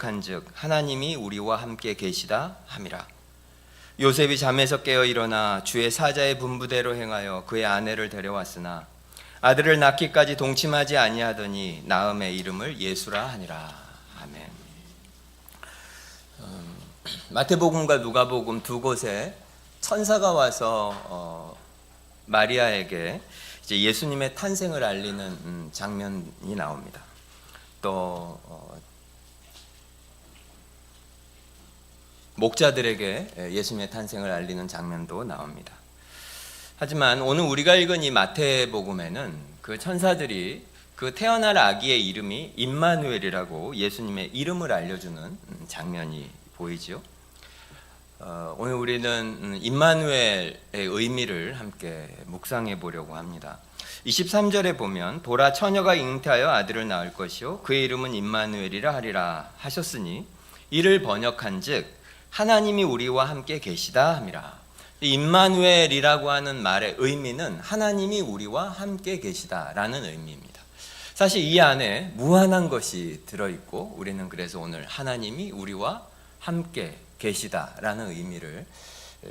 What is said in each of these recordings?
한즉 하나님이 우리와 함께 계시다 함이라. 요셉이 잠에서 깨어 일어나 주의 사자의 분부대로 행하여 그의 아내를 데려왔으나 아들을 낳기까지 동침하지 아니하더니 나음의 이름을 예수라 하니라. 아멘. 마태복음과 누가복음 두 곳에 천사가 와서 마리아에게 이제 예수님의 탄생을 알리는 장면이 나옵니다. 또 목자들에게 예수님의 탄생을 알리는 장면도 나옵니다. 하지만 오늘 우리가 읽은 이 마태복음에는 그 천사들이 그 태어날 아기의 이름이 임마누엘이라고 예수님의 이름을 알려주는 장면이 보이죠. 오늘 우리는 임마누엘의 의미를 함께 묵상해 보려고 합니다. 23절에 보면 보라 처녀가 잉태하여 아들을 낳을 것이요 그의 이름은 임마누엘이라 하리라 하셨으니 이를 번역한즉 하나님이 우리와 함께 계시다 함이라. 임마누엘이라고 하는 말의 의미는 하나님이 우리와 함께 계시다라는 의미입니다. 사실 이 안에 무한한 것이 들어있고 우리는 그래서 오늘 하나님이 우리와 함께 계시다라는 의미를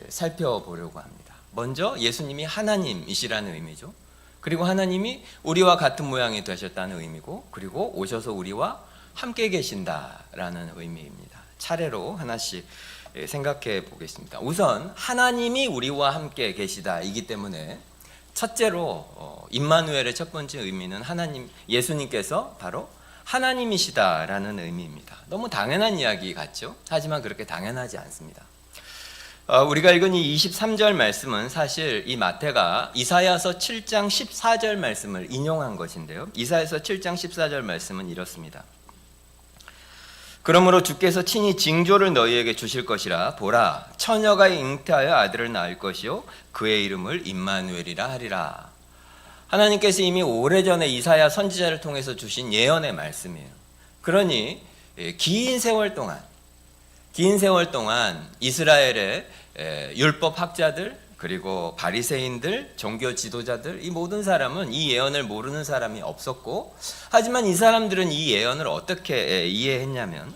살펴보려고 합니다. 먼저 예수님이 하나님이시라는 의미죠. 그리고 하나님이 우리와 같은 모양이 되셨다는 의미고, 그리고 오셔서 우리와 함께 계신다라는 의미입니다. 차례로 하나씩 생각해 보겠습니다. 우선 하나님이 우리와 함께 계시다이기 때문에 첫째로 임마누엘의 첫 번째 의미는 하나님, 예수님께서 바로 하나님이시다라는 의미입니다. 너무 당연한 이야기 같죠? 하지만 그렇게 당연하지 않습니다. 우리가 읽은 이 23절 말씀은 사실 이 마태가 이사야서 7장 14절 말씀을 인용한 것인데요. 이사야서 7장 14절 말씀은 이렇습니다. 그러므로 주께서 친히 징조를 너희에게 주실 것이라. 보라 처녀가 잉태하여 아들을 낳을 것이요 그의 이름을 임마누엘이라 하리라. 하나님께서 이미 오래전에 이사야 선지자를 통해서 주신 예언의 말씀이에요. 그러니 긴 세월 동안 이스라엘의 율법 학자들 그리고 바리새인들, 종교 지도자들, 이 모든 사람은 이 예언을 모르는 사람이 없었고, 하지만 이 사람들은 이 예언을 어떻게 이해했냐면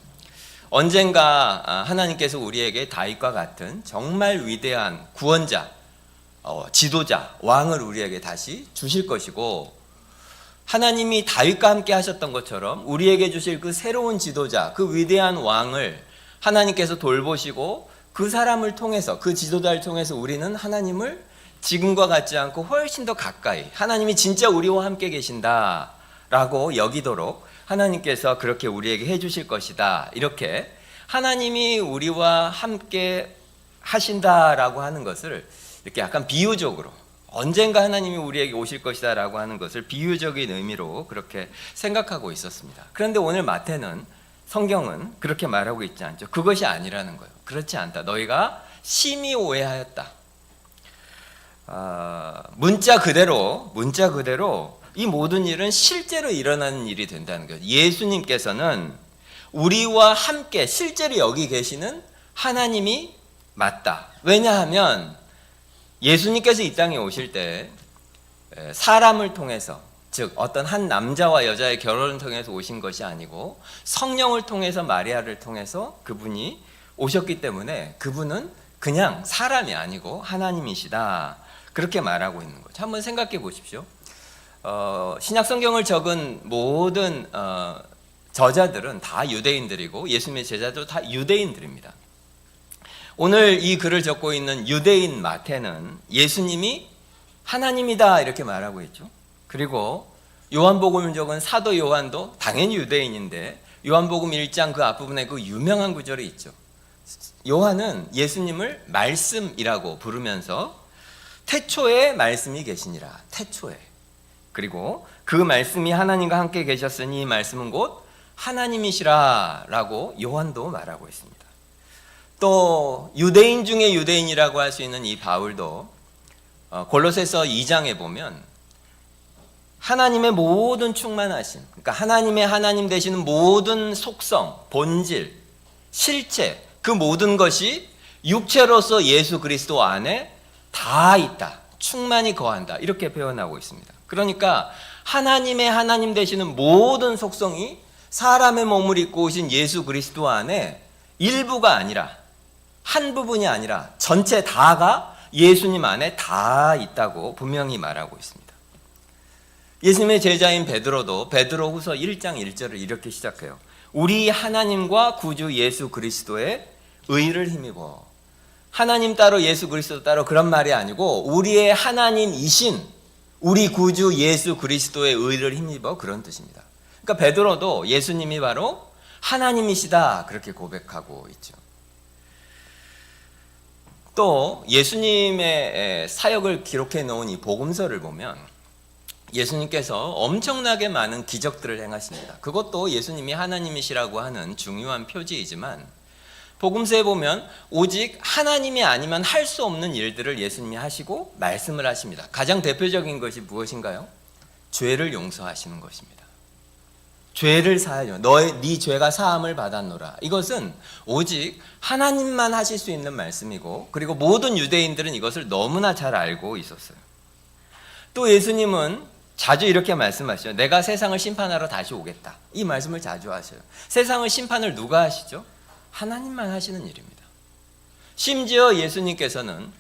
언젠가 하나님께서 우리에게 다윗과 같은 정말 위대한 구원자, 지도자, 왕을 우리에게 다시 주실 것이고, 하나님이 다윗과 함께 하셨던 것처럼 우리에게 주실 그 새로운 지도자, 그 위대한 왕을 하나님께서 돌보시고 그 사람을 통해서, 그 지도자를 통해서 우리는 하나님을 지금과 같지 않고 훨씬 더 가까이, 하나님이 진짜 우리와 함께 계신다라고 여기도록 하나님께서 그렇게 우리에게 해주실 것이다. 이렇게 하나님이 우리와 함께 하신다라고 하는 것을 이렇게 약간 비유적으로, 언젠가 하나님이 우리에게 오실 것이다 라고 하는 것을 비유적인 의미로 그렇게 생각하고 있었습니다. 그런데 오늘 마태는, 성경은 그렇게 말하고 있지 않죠. 그것이 아니라는 거예요. 그렇지 않다. 너희가 심히 오해하였다. 문자 그대로 이 모든 일은 실제로 일어나는 일이 된다는 거예요. 예수님께서는 우리와 함께 실제로 여기 계시는 하나님이 맞다. 왜냐하면 예수님께서 이 땅에 오실 때 사람을 통해서, 즉 어떤 한 남자와 여자의 결혼을 통해서 오신 것이 아니고 성령을 통해서, 마리아를 통해서 그분이 오셨기 때문에 그분은 그냥 사람이 아니고 하나님이시다. 그렇게 말하고 있는 거죠. 한번 생각해 보십시오. 신약 성경을 적은 모든 저자들은 다 유대인들이고 예수님의 제자도 다 유대인들입니다. 오늘 이 글을 적고 있는 유대인 마태는 예수님이 하나님이다 이렇게 말하고 있죠. 그리고 요한복음을 적은 사도 요한도 당연히 유대인인데 요한복음 1장 그 앞부분에 그 유명한 구절이 있죠. 요한은 예수님을 말씀이라고 부르면서 태초에 말씀이 계시니라. 태초에. 그리고 그 말씀이 하나님과 함께 계셨으니 이 말씀은 곧 하나님이시라 라고 요한도 말하고 있습니다. 또 유대인 중에 유대인이라고 할 수 있는 이 바울도 골로새서 2장에 보면 하나님의 모든 충만하심, 그러니까 하나님의 하나님 되시는 모든 속성, 본질, 실체, 그 모든 것이 육체로서 예수 그리스도 안에 다 있다, 충만히 거한다, 이렇게 표현하고 있습니다. 그러니까 하나님의 하나님 되시는 모든 속성이 사람의 몸을 입고 오신 예수 그리스도 안에 일부가 아니라, 한 부분이 아니라 전체 다가 예수님 안에 다 있다고 분명히 말하고 있습니다. 예수님의 제자인 베드로도 베드로후서 1장 1절을 이렇게 시작해요. 우리 하나님과 구주 예수 그리스도의 의를 힘입어. 하나님 따로 예수 그리스도 따로 그런 말이 아니고 우리의 하나님이신 우리 구주 예수 그리스도의 의를 힘입어, 그런 뜻입니다. 그러니까 베드로도 예수님이 바로 하나님이시다 그렇게 고백하고 있죠. 또 예수님의 사역을 기록해 놓은 이 복음서를 보면 예수님께서 엄청나게 많은 기적들을 행하십니다. 그것도 예수님이 하나님이시라고 하는 중요한 표지이지만 복음서에 보면 오직 하나님이 아니면 할 수 없는 일들을 예수님이 하시고 말씀을 하십니다. 가장 대표적인 것이 무엇인가요? 죄를 용서하시는 것입니다. 죄를 사하여 네 죄가 사함을 받았노라. 이것은 오직 하나님만 하실 수 있는 말씀이고, 그리고 모든 유대인들은 이것을 너무나 잘 알고 있었어요. 또 예수님은 자주 이렇게 말씀하시죠. 내가 세상을 심판하러 다시 오겠다. 이 말씀을 자주 하셔요. 세상을 심판을 누가 하시죠? 하나님만 하시는 일입니다. 심지어 예수님께서는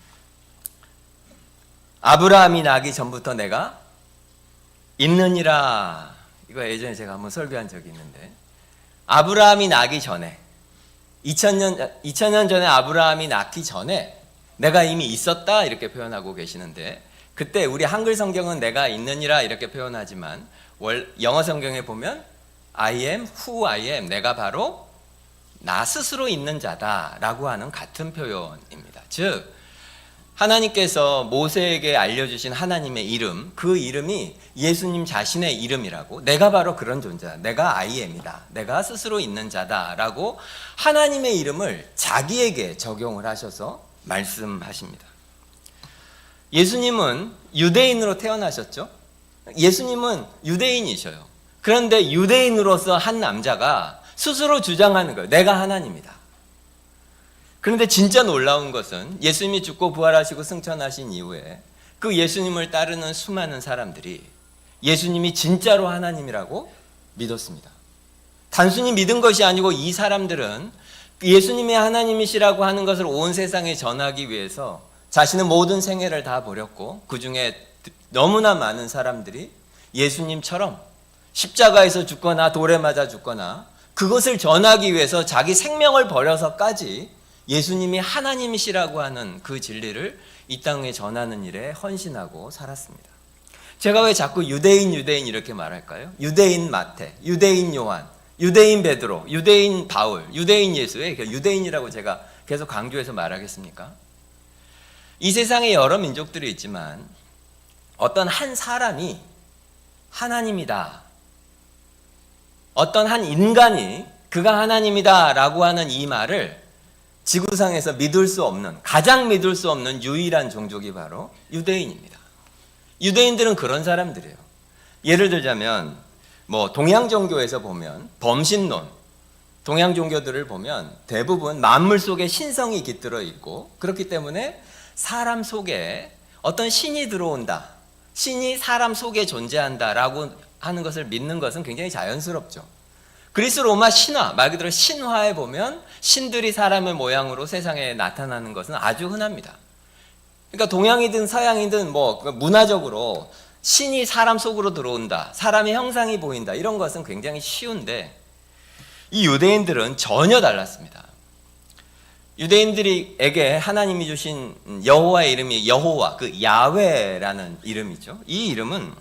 아브라함이 나기 전부터 내가 있느니라. 이거 예전에 제가 한번 설교한 적이 있는데, 아브라함이 나기 전에 2000년 전에 아브라함이 낳기 전에 내가 이미 있었다 이렇게 표현하고 계시는데, 그때 우리 한글 성경은 내가 있느니라 이렇게 표현하지만 영어 성경에 보면 I am who I am, 내가 바로 나 스스로 있는 자다라고 하는 같은 표현입니다. 즉 하나님께서 모세에게 알려주신 하나님의 이름, 그 이름이 예수님 자신의 이름이라고, 내가 바로 그런 존재다, 내가 I am이다, 내가 스스로 있는 자다라고 하나님의 이름을 자기에게 적용을 하셔서 말씀하십니다. 예수님은 유대인으로 태어나셨죠. 예수님은 유대인이셔요. 그런데 유대인으로서 한 남자가 스스로 주장하는 거예요. 내가 하나님이다. 그런데 진짜 놀라운 것은 예수님이 죽고 부활하시고 승천하신 이후에 그 예수님을 따르는 수많은 사람들이 예수님이 진짜로 하나님이라고 믿었습니다. 단순히 믿은 것이 아니고 이 사람들은 예수님이 하나님이시라고 하는 것을 온 세상에 전하기 위해서 자신의 모든 생애를 다 버렸고, 그 중에 너무나 많은 사람들이 예수님처럼 십자가에서 죽거나 돌에 맞아 죽거나 그것을 전하기 위해서 자기 생명을 버려서까지 예수님이 하나님이시라고 하는 그 진리를 이 땅에 전하는 일에 헌신하고 살았습니다. 제가 왜 자꾸 유대인 이렇게 말할까요? 유대인 마태, 유대인 요한, 유대인 베드로, 유대인 바울, 유대인 예수에 유대인이라고 제가 계속 강조해서 말하겠습니까? 이 세상에 여러 민족들이 있지만 어떤 한 사람이 하나님이다, 어떤 한 인간이 그가 하나님이다 라고 하는 이 말을 지구상에서 믿을 수 없는, 가장 믿을 수 없는 유일한 종족이 바로 유대인입니다. 유대인들은 그런 사람들이에요. 예를 들자면 동양 종교에서 보면 범신론, 동양 종교들을 보면 대부분 만물 속에 신성이 깃들어 있고, 그렇기 때문에 사람 속에 어떤 신이 들어온다, 신이 사람 속에 존재한다라고 하는 것을 믿는 것은 굉장히 자연스럽죠. 그리스 로마 신화, 말 그대로 신화에 보면 신들이 사람의 모양으로 세상에 나타나는 것은 아주 흔합니다. 그러니까 동양이든 서양이든 문화적으로 신이 사람 속으로 들어온다, 사람의 형상이 보인다, 이런 것은 굉장히 쉬운데 이 유대인들은 전혀 달랐습니다. 유대인들에게 하나님이 주신 여호와의 이름이 여호와, 그 야훼라는 이름이죠. 이 이름은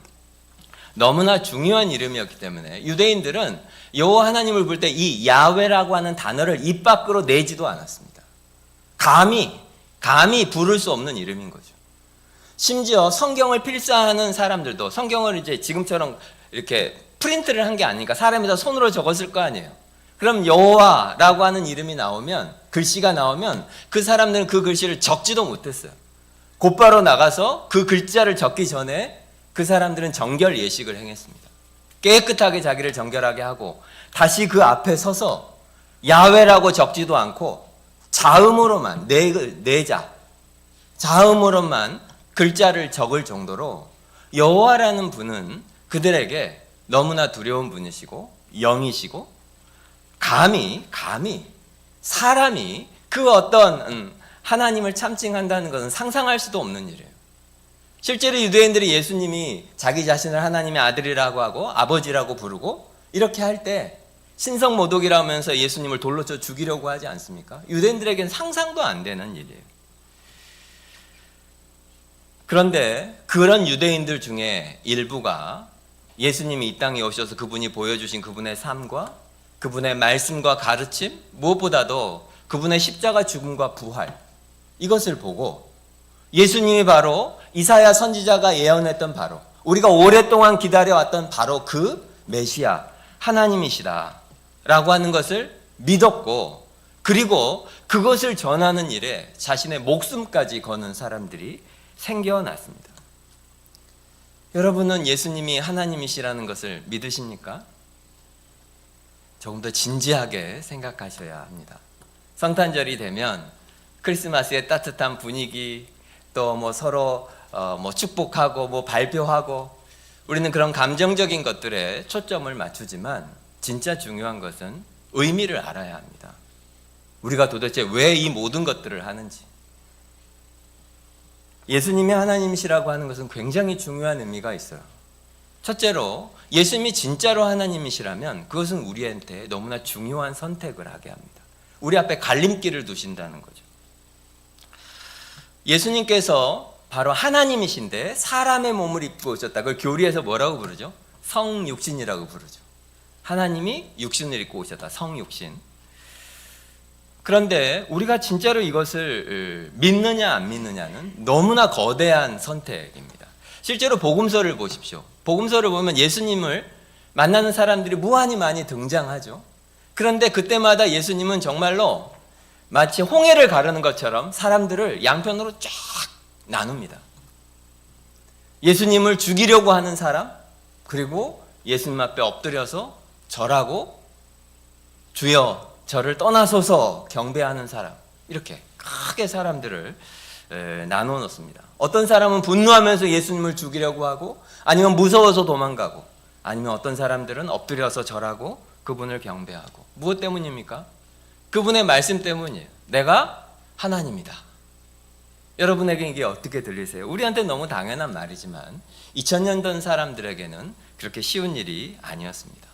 너무나 중요한 이름이었기 때문에 유대인들은 여호와 하나님을 부를 때 이 야훼라고 하는 단어를 입 밖으로 내지도 않았습니다. 감히 부를 수 없는 이름인 거죠. 심지어 성경을 필사하는 사람들도, 성경을 이제 지금처럼 이렇게 프린트를 한 게 아니니까 사람이 다 손으로 적었을 거 아니에요. 그럼 여호와라고 하는 이름이 나오면, 글씨가 나오면 그 사람들은 그 글씨를 적지도 못했어요. 곧바로 나가서 그 글자를 적기 전에 그 사람들은 정결 예식을 행했습니다. 깨끗하게 자기를 정결하게 하고 다시 그 앞에 서서 야훼라고 적지도 않고 자음으로만, 자음으로만 글자를 적을 정도로 여호와라는 분은 그들에게 너무나 두려운 분이시고 영이시고 감히 사람이 그 어떤 하나님을 참칭한다는 것은 상상할 수도 없는 일이에요. 실제로 유대인들이 예수님이 자기 자신을 하나님의 아들이라고 하고 아버지라고 부르고 이렇게 할 때 신성모독이라 하면서 예수님을 돌로 쳐 죽이려고 하지 않습니까? 유대인들에게는 상상도 안 되는 일이에요. 그런데 그런 유대인들 중에 일부가 예수님이 이 땅에 오셔서 그분이 보여주신 그분의 삶과 그분의 말씀과 가르침, 무엇보다도 그분의 십자가 죽음과 부활, 이것을 보고 예수님이 바로 이사야 선지자가 예언했던 바로 우리가 오랫동안 기다려왔던 바로 그 메시아 하나님이시다 라고 하는 것을 믿었고, 그리고 그것을 전하는 일에 자신의 목숨까지 거는 사람들이 생겨났습니다. 여러분은 예수님이 하나님이시라는 것을 믿으십니까? 조금 더 진지하게 생각하셔야 합니다. 성탄절이 되면 크리스마스의 따뜻한 분위기, 또 뭐 서로 축복하고 발표하고, 우리는 그런 감정적인 것들에 초점을 맞추지만 진짜 중요한 것은 의미를 알아야 합니다. 우리가 도대체 왜 이 모든 것들을 하는지. 예수님이 하나님이시라고 하는 것은 굉장히 중요한 의미가 있어요. 첫째로 예수님이 진짜로 하나님이시라면 그것은 우리한테 너무나 중요한 선택을 하게 합니다. 우리 앞에 갈림길을 두신다는 거죠. 예수님께서 바로 하나님이신데 사람의 몸을 입고 오셨다. 그걸 교리에서 뭐라고 부르죠? 성육신이라고 부르죠. 하나님이 육신을 입고 오셨다. 성육신. 그런데 우리가 진짜로 이것을 믿느냐 안 믿느냐는 너무나 거대한 선택입니다. 실제로 복음서를 보십시오. 복음서를 보면 예수님을 만나는 사람들이 무한히 많이 등장하죠. 그런데 그때마다 예수님은 정말로 마치 홍해를 가르는 것처럼 사람들을 양편으로 쫙 나눕니다. 예수님을 죽이려고 하는 사람, 그리고 예수님 앞에 엎드려서 절하고 주여 저를 떠나소서 경배하는 사람, 이렇게 크게 사람들을 나눠 놓습니다. 어떤 사람은 분노하면서 예수님을 죽이려고 하고, 아니면 무서워서 도망가고, 아니면 어떤 사람들은 엎드려서 절하고 그분을 경배하고. 무엇 때문입니까? 그분의 말씀 때문이에요. 내가 하나님이다. 여러분에게 이게 어떻게 들리세요? 우리한테 너무 당연한 말이지만 2000년 전 사람들에게는 그렇게 쉬운 일이 아니었습니다.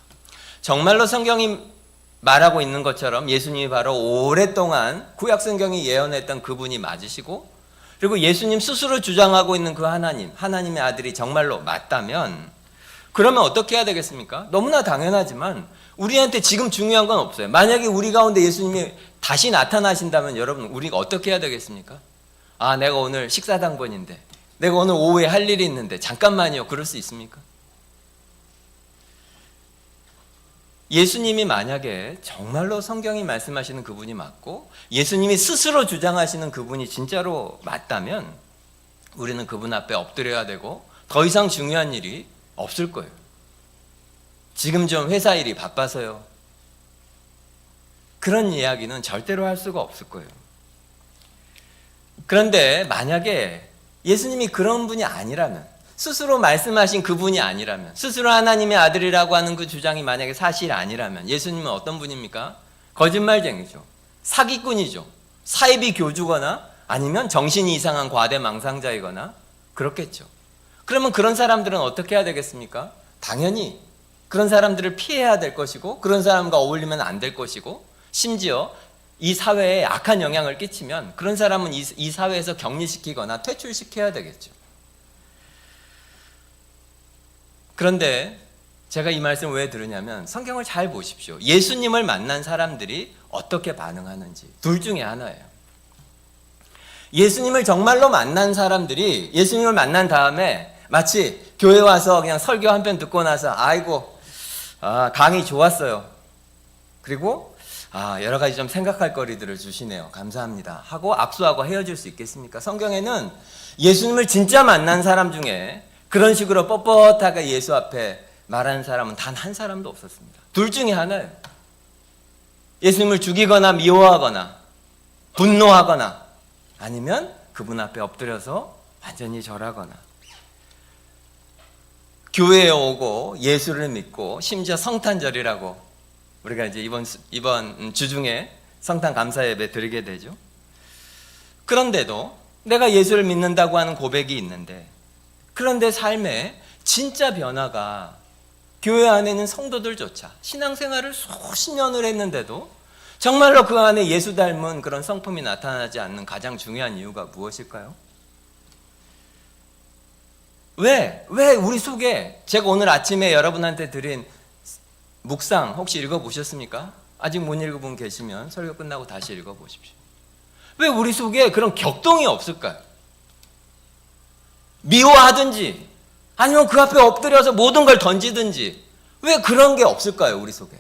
정말로 성경이 말하고 있는 것처럼 예수님이 바로 오랫동안 구약 성경이 예언했던 그분이 맞으시고, 그리고 예수님 스스로 주장하고 있는 그 하나님의 아들이 정말로 맞다면, 그러면 어떻게 해야 되겠습니까? 너무나 당연하지만 우리한테 지금 중요한 건 없어요. 만약에 우리 가운데 예수님이 다시 나타나신다면 여러분, 우리가 어떻게 해야 되겠습니까? 아, 내가 오늘 식사당번인데, 내가 오늘 오후에 할 일이 있는데 잠깐만요. 그럴 수 있습니까? 예수님이 만약에 정말로 성경이 말씀하시는 그분이 맞고 예수님이 스스로 주장하시는 그분이 진짜로 맞다면 우리는 그분 앞에 엎드려야 되고 더 이상 중요한 일이 없을 거예요. 지금 좀 회사 일이 바빠서요. 그런 이야기는 절대로 할 수가 없을 거예요. 그런데 만약에 예수님이 그런 분이 아니라면, 스스로 말씀하신 그분이 아니라면, 스스로 하나님의 아들이라고 하는 그 주장이 만약에 사실이 아니라면 예수님은 어떤 분입니까? 거짓말쟁이죠. 사기꾼이죠. 사이비 교주거나 아니면 정신이 이상한 과대망상자이거나 그렇겠죠. 그러면 그런 사람들은 어떻게 해야 되겠습니까? 당연히 그런 사람들을 피해야 될 것이고, 그런 사람과 어울리면 안 될 것이고, 심지어 이 사회에 악한 영향을 끼치면 그런 사람은 이 사회에서 격리시키거나 퇴출시켜야 되겠죠. 그런데 제가 이 말씀을 왜 들으냐면 성경을 잘 보십시오. 예수님을 만난 사람들이 어떻게 반응하는지 둘 중에 하나예요. 예수님을 정말로 만난 사람들이 예수님을 만난 다음에 마치 교회 와서 그냥 설교 한 편 듣고 나서 아이고 강의 좋았어요. 그리고 여러 가지 좀 생각할 거리들을 주시네요. 감사합니다. 하고 악수하고 헤어질 수 있겠습니까? 성경에는 예수님을 진짜 만난 사람 중에 그런 식으로 뻣뻣하게 예수 앞에 말하는 사람은 단 한 사람도 없었습니다. 둘 중에 하나예요. 예수님을 죽이거나 미워하거나 분노하거나 아니면 그분 앞에 엎드려서 완전히 절하거나. 교회에 오고 예수를 믿고 심지어 성탄절이라고 우리가 이제 이번 주 중에 성탄 감사 예배 드리게 되죠. 그런데도 내가 예수를 믿는다고 하는 고백이 있는데, 그런데 삶에 진짜 변화가 교회 안에 있는 성도들조차 신앙생활을 수십 년을 했는데도 정말로 그 안에 예수 닮은 그런 성품이 나타나지 않는 가장 중요한 이유가 무엇일까요? 왜 우리 속에, 제가 오늘 아침에 여러분한테 드린 묵상 혹시 읽어보셨습니까? 아직 못 읽어본 분 계시면 설교 끝나고 다시 읽어보십시오. 왜 우리 속에 그런 격동이 없을까요? 미워하든지 아니면 그 앞에 엎드려서 모든 걸 던지든지 왜 그런 게 없을까요? 우리 속에.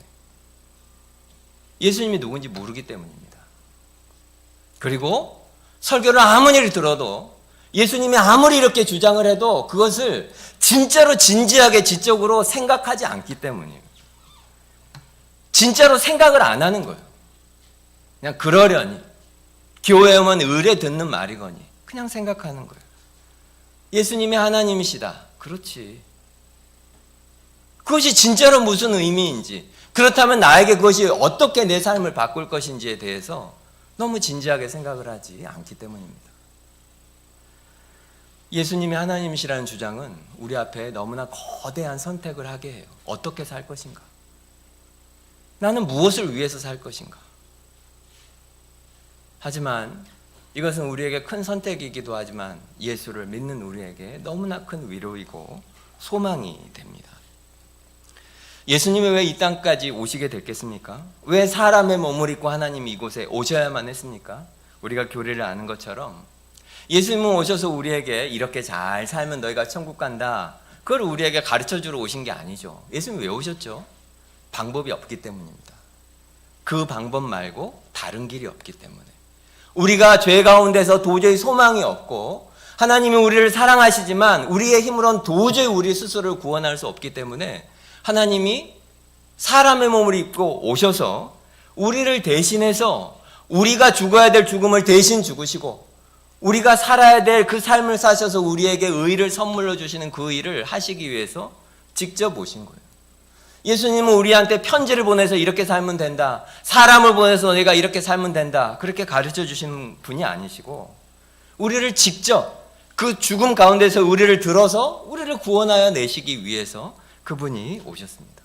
예수님이 누군지 모르기 때문입니다. 그리고 설교를 아무리 들어도, 예수님이 아무리 이렇게 주장을 해도 그것을 진짜로 진지하게 지적으로 생각하지 않기 때문이에요. 진짜로 생각을 안 하는 거예요. 그냥 그러려니, 교회 오면 의뢰 듣는 말이거니 그냥 생각하는 거예요. 예수님이 하나님이시다. 그렇지. 그것이 진짜로 무슨 의미인지, 그렇다면 나에게 그것이 어떻게 내 삶을 바꿀 것인지에 대해서 너무 진지하게 생각을 하지 않기 때문입니다. 예수님이 하나님이시라는 주장은 우리 앞에 너무나 거대한 선택을 하게 해요. 어떻게 살 것인가? 나는 무엇을 위해서 살 것인가? 하지만 이것은 우리에게 큰 선택이기도 하지만 예수를 믿는 우리에게 너무나 큰 위로이고 소망이 됩니다. 예수님이 왜 이 땅까지 오시게 됐겠습니까? 왜 사람의 몸을 입고 하나님이 이곳에 오셔야만 했습니까? 우리가 교리를 아는 것처럼 예수님은 오셔서 우리에게 이렇게 잘 살면 너희가 천국 간다, 그걸 우리에게 가르쳐주러 오신 게 아니죠. 예수님이 왜 오셨죠? 방법이 없기 때문입니다. 그 방법 말고 다른 길이 없기 때문에. 우리가 죄 가운데서 도저히 소망이 없고 하나님이 우리를 사랑하시지만 우리의 힘으로는 도저히 우리 스스로를 구원할 수 없기 때문에 하나님이 사람의 몸을 입고 오셔서 우리를 대신해서 우리가 죽어야 될 죽음을 대신 죽으시고 우리가 살아야 될 그 삶을 사셔서 우리에게 의를 선물로 주시는 그 일을 하시기 위해서 직접 오신 거예요. 예수님은 우리한테 편지를 보내서 이렇게 살면 된다, 사람을 보내서 내가 이렇게 살면 된다, 그렇게 가르쳐 주시는 분이 아니시고 우리를 직접 그 죽음 가운데서 우리를 들어서 우리를 구원하여 내시기 위해서 그분이 오셨습니다.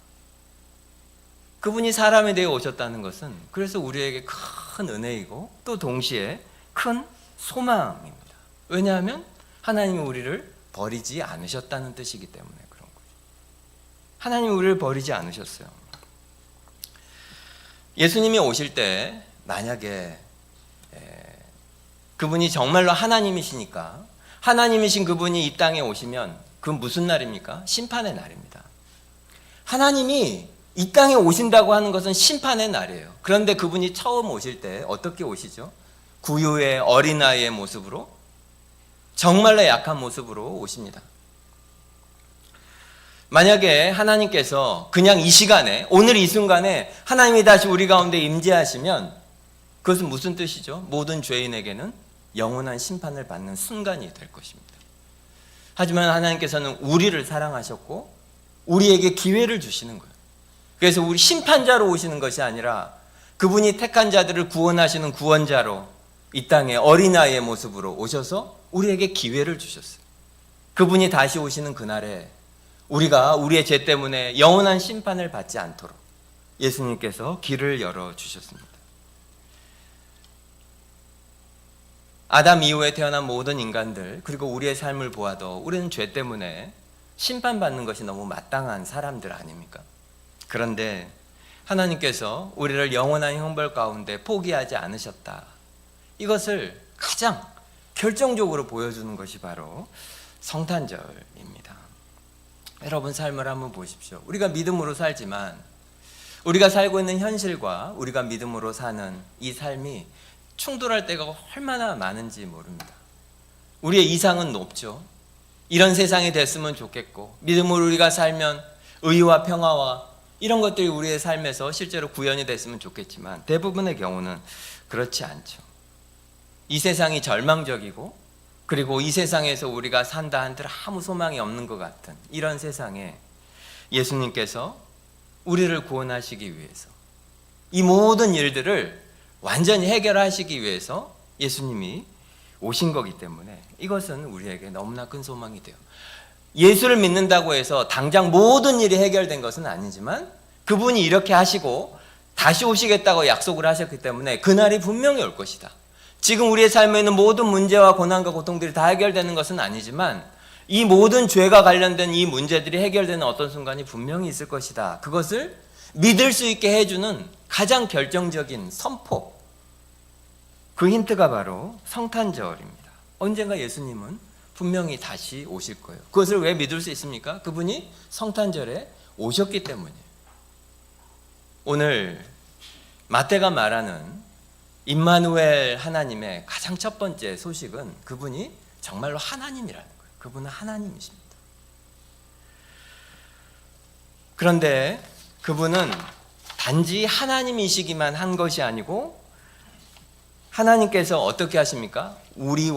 그분이 사람에 대해 오셨다는 것은 그래서 우리에게 큰 은혜이고 또 동시에 큰 소망입니다. 왜냐하면 하나님이 우리를 버리지 않으셨다는 뜻이기 때문에 그런 거죠. 하나님이 우리를 버리지 않으셨어요. 예수님이 오실 때 만약에 그분이 정말로 하나님이시니까, 하나님이신 그분이 이 땅에 오시면 그건 무슨 날입니까? 심판의 날입니다. 하나님이 이 땅에 오신다고 하는 것은 심판의 날이에요. 그런데 그분이 처음 오실 때 어떻게 오시죠? 구유의 어린아이의 모습으로, 정말로 약한 모습으로 오십니다. 만약에 하나님께서 그냥 이 시간에, 오늘 이 순간에 하나님이 다시 우리 가운데 임재하시면 그것은 무슨 뜻이죠? 모든 죄인에게는 영원한 심판을 받는 순간이 될 것입니다. 하지만 하나님께서는 우리를 사랑하셨고 우리에게 기회를 주시는 거예요. 그래서 우리 심판자로 오시는 것이 아니라 그분이 택한 자들을 구원하시는 구원자로 이 땅에 어린아이의 모습으로 오셔서 우리에게 기회를 주셨어요. 그분이 다시 오시는 그날에 우리가 우리의 죄 때문에 영원한 심판을 받지 않도록 예수님께서 길을 열어주셨습니다. 아담 이후에 태어난 모든 인간들, 그리고 우리의 삶을 보아도 우리는 죄 때문에 심판받는 것이 너무 마땅한 사람들 아닙니까? 그런데 하나님께서 우리를 영원한 형벌 가운데 포기하지 않으셨다. 이것을 가장 결정적으로 보여주는 것이 바로 성탄절입니다. 여러분 삶을 한번 보십시오. 우리가 믿음으로 살지만 우리가 살고 있는 현실과 우리가 믿음으로 사는 이 삶이 충돌할 때가 얼마나 많은지 모릅니다. 우리의 이상은 높죠. 이런 세상이 됐으면 좋겠고 믿음으로 우리가 살면 의와 평화와 이런 것들이 우리의 삶에서 실제로 구현이 됐으면 좋겠지만 대부분의 경우는 그렇지 않죠. 이 세상이 절망적이고 그리고 이 세상에서 우리가 산다 한들 아무 소망이 없는 것 같은 이런 세상에 예수님께서 우리를 구원하시기 위해서 이 모든 일들을 완전히 해결하시기 위해서 예수님이 오신 거기 때문에 이것은 우리에게 너무나 큰 소망이 돼요. 예수를 믿는다고 해서 당장 모든 일이 해결된 것은 아니지만 그분이 이렇게 하시고 다시 오시겠다고 약속을 하셨기 때문에 그날이 분명히 올 것이다. 지금 우리의 삶에 있는 모든 문제와 고난과 고통들이 다 해결되는 것은 아니지만 이 모든 죄가 관련된 이 문제들이 해결되는 어떤 순간이 분명히 있을 것이다. 그것을 믿을 수 있게 해주는 가장 결정적인 선포, 그 힌트가 바로 성탄절입니다. 언젠가 예수님은 분명히 다시 오실 거예요. 그것을 왜 믿을 수 있습니까? 그분이 성탄절에 오셨기 때문이에요. 오늘 마태가 말하는 임마누엘 하나님의 가장 첫 번째 소식은 그분이 정말로 하나님이라는 거예요. 그분은 하나님이십니다. 그런데 그분은 단지 하나님이시기만 한 것이 아니고 하나님께서 어떻게 하십니까? 우리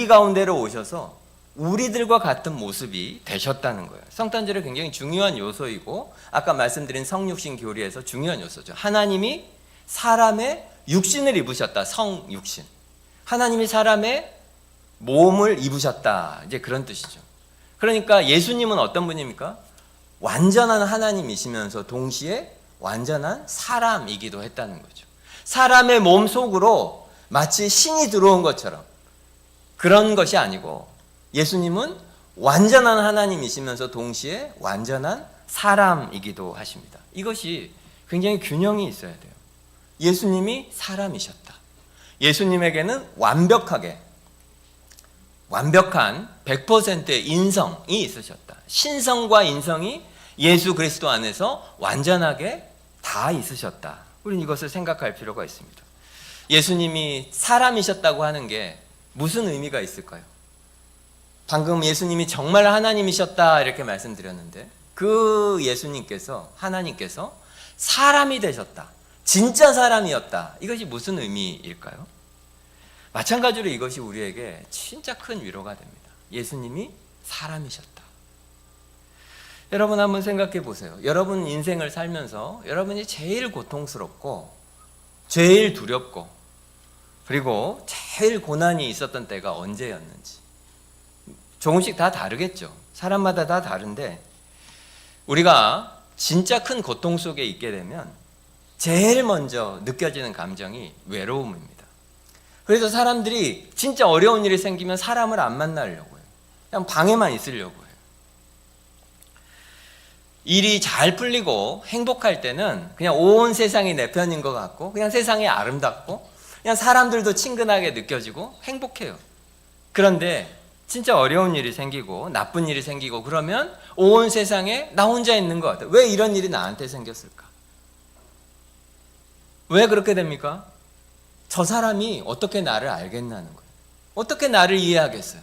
가운데로 오셔서 우리들과 같은 모습이 되셨다는 거예요. 성탄절이 굉장히 중요한 요소이고 아까 말씀드린 성육신 교리에서 중요한 요소죠. 하나님이 사람의 육신을 입으셨다. 성육신. 하나님이 사람의 몸을 입으셨다. 이제 그런 뜻이죠. 그러니까 예수님은 어떤 분입니까? 완전한 하나님이시면서 동시에 완전한 사람이기도 했다는 거죠. 사람의 몸 속으로 마치 신이 들어온 것처럼 그런 것이 아니고 예수님은 완전한 하나님이시면서 동시에 완전한 사람이기도 하십니다. 이것이 굉장히 균형이 있어야 돼요. 예수님이 사람이셨다. 예수님에게는 완벽한 100%의 인성이 있으셨다. 신성과 인성이 예수 그리스도 안에서 완전하게 다 있으셨다. 우리는 이것을 생각할 필요가 있습니다. 예수님이 사람이셨다고 하는 게 무슨 의미가 있을까요? 방금 예수님이 정말 하나님이셨다 이렇게 말씀드렸는데 그 예수님께서 하나님께서 사람이 되셨다. 진짜 사람이었다. 이것이 무슨 의미일까요? 마찬가지로 이것이 우리에게 진짜 큰 위로가 됩니다. 예수님이 사람이셨다. 여러분 한번 생각해 보세요. 여러분 인생을 살면서 여러분이 제일 고통스럽고 제일 두렵고 그리고 제일 고난이 있었던 때가 언제였는지 조금씩 다 다르겠죠. 사람마다 다 다른데 우리가 진짜 큰 고통 속에 있게 되면 제일 먼저 느껴지는 감정이 외로움입니다. 그래서 사람들이 진짜 어려운 일이 생기면 사람을 안 만나려고 해요. 그냥 방에만 있으려고 해요. 일이 잘 풀리고 행복할 때는 그냥 온 세상이 내 편인 것 같고 그냥 세상이 아름답고 그냥 사람들도 친근하게 느껴지고 행복해요. 그런데 진짜 어려운 일이 생기고 나쁜 일이 생기고 그러면 온 세상에 나 혼자 있는 것 같아요. 왜 이런 일이 나한테 생겼을까? 왜 그렇게 됩니까? 저 사람이 어떻게 나를 알겠나는 거예요. 어떻게 나를 이해하겠어요?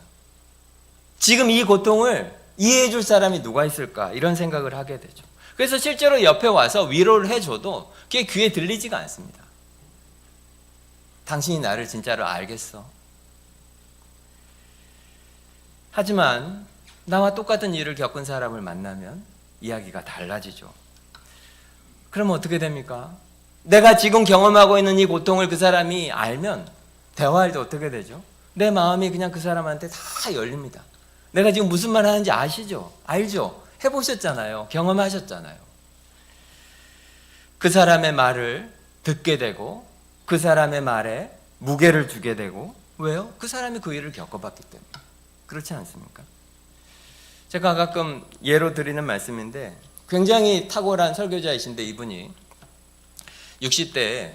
지금 이 고통을 이해해 줄 사람이 누가 있을까? 이런 생각을 하게 되죠. 그래서 실제로 옆에 와서 위로를 해줘도 그게 귀에 들리지가 않습니다. 당신이 나를 진짜로 알겠어? 하지만 나와 똑같은 일을 겪은 사람을 만나면 이야기가 달라지죠. 그럼 어떻게 됩니까? 내가 지금 경험하고 있는 이 고통을 그 사람이 알면 대화할 때 어떻게 되죠? 내 마음이 그냥 그 사람한테 다 열립니다. 내가 지금 무슨 말 하는지 아시죠? 알죠? 해보셨잖아요. 경험하셨잖아요. 그 사람의 말을 듣게 되고 그 사람의 말에 무게를 두게 되고 왜요? 그 사람이 그 일을 겪어봤기 때문에. 그렇지 않습니까? 제가 가끔 예로 드리는 말씀인데 굉장히 탁월한 설교자이신데 이분이 60대에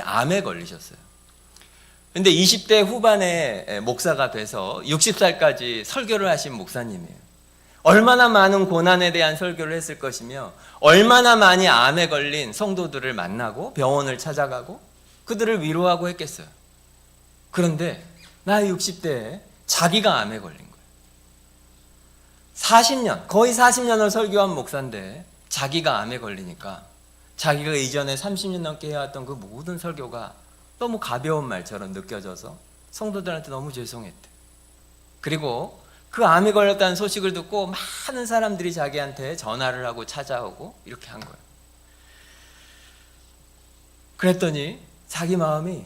암에 걸리셨어요. 근데 20대 후반에 목사가 돼서 60살까지 설교를 하신 목사님이에요. 얼마나 많은 고난에 대한 설교를 했을 것이며 얼마나 많이 암에 걸린 성도들을 만나고 병원을 찾아가고 그들을 위로하고 했겠어요. 그런데 나이 60대에 자기가 암에 걸린 거예요. 40년, 거의 40년을 설교한 목사인데 자기가 암에 걸리니까 자기가 이전에 30년 넘게 해왔던 그 모든 설교가 너무 가벼운 말처럼 느껴져서 성도들한테 너무 죄송했대. 그리고 그 암이 걸렸다는 소식을 듣고 많은 사람들이 자기한테 전화를 하고 찾아오고 이렇게 한 거예요. 그랬더니 자기 마음이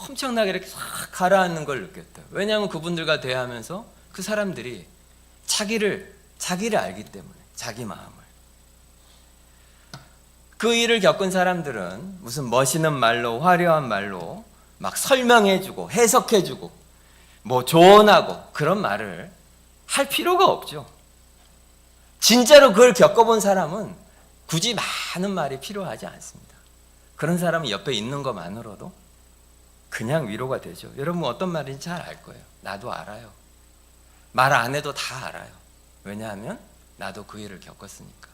엄청나게 이렇게 싹 가라앉는 걸 느꼈대요. 왜냐하면 그분들과 대화하면서 그 사람들이 자기를 알기 때문에, 자기 마음을. 그 일을 겪은 사람들은 무슨 멋있는 말로, 화려한 말로 막 설명해주고 해석해주고 뭐 조언하고 그런 말을 할 필요가 없죠. 진짜로 그걸 겪어본 사람은 굳이 많은 말이 필요하지 않습니다. 그런 사람이 옆에 있는 것만으로도 그냥 위로가 되죠. 여러분 어떤 말인지 잘 알 거예요. 나도 알아요. 말 안 해도 다 알아요. 왜냐하면 나도 그 일을 겪었으니까.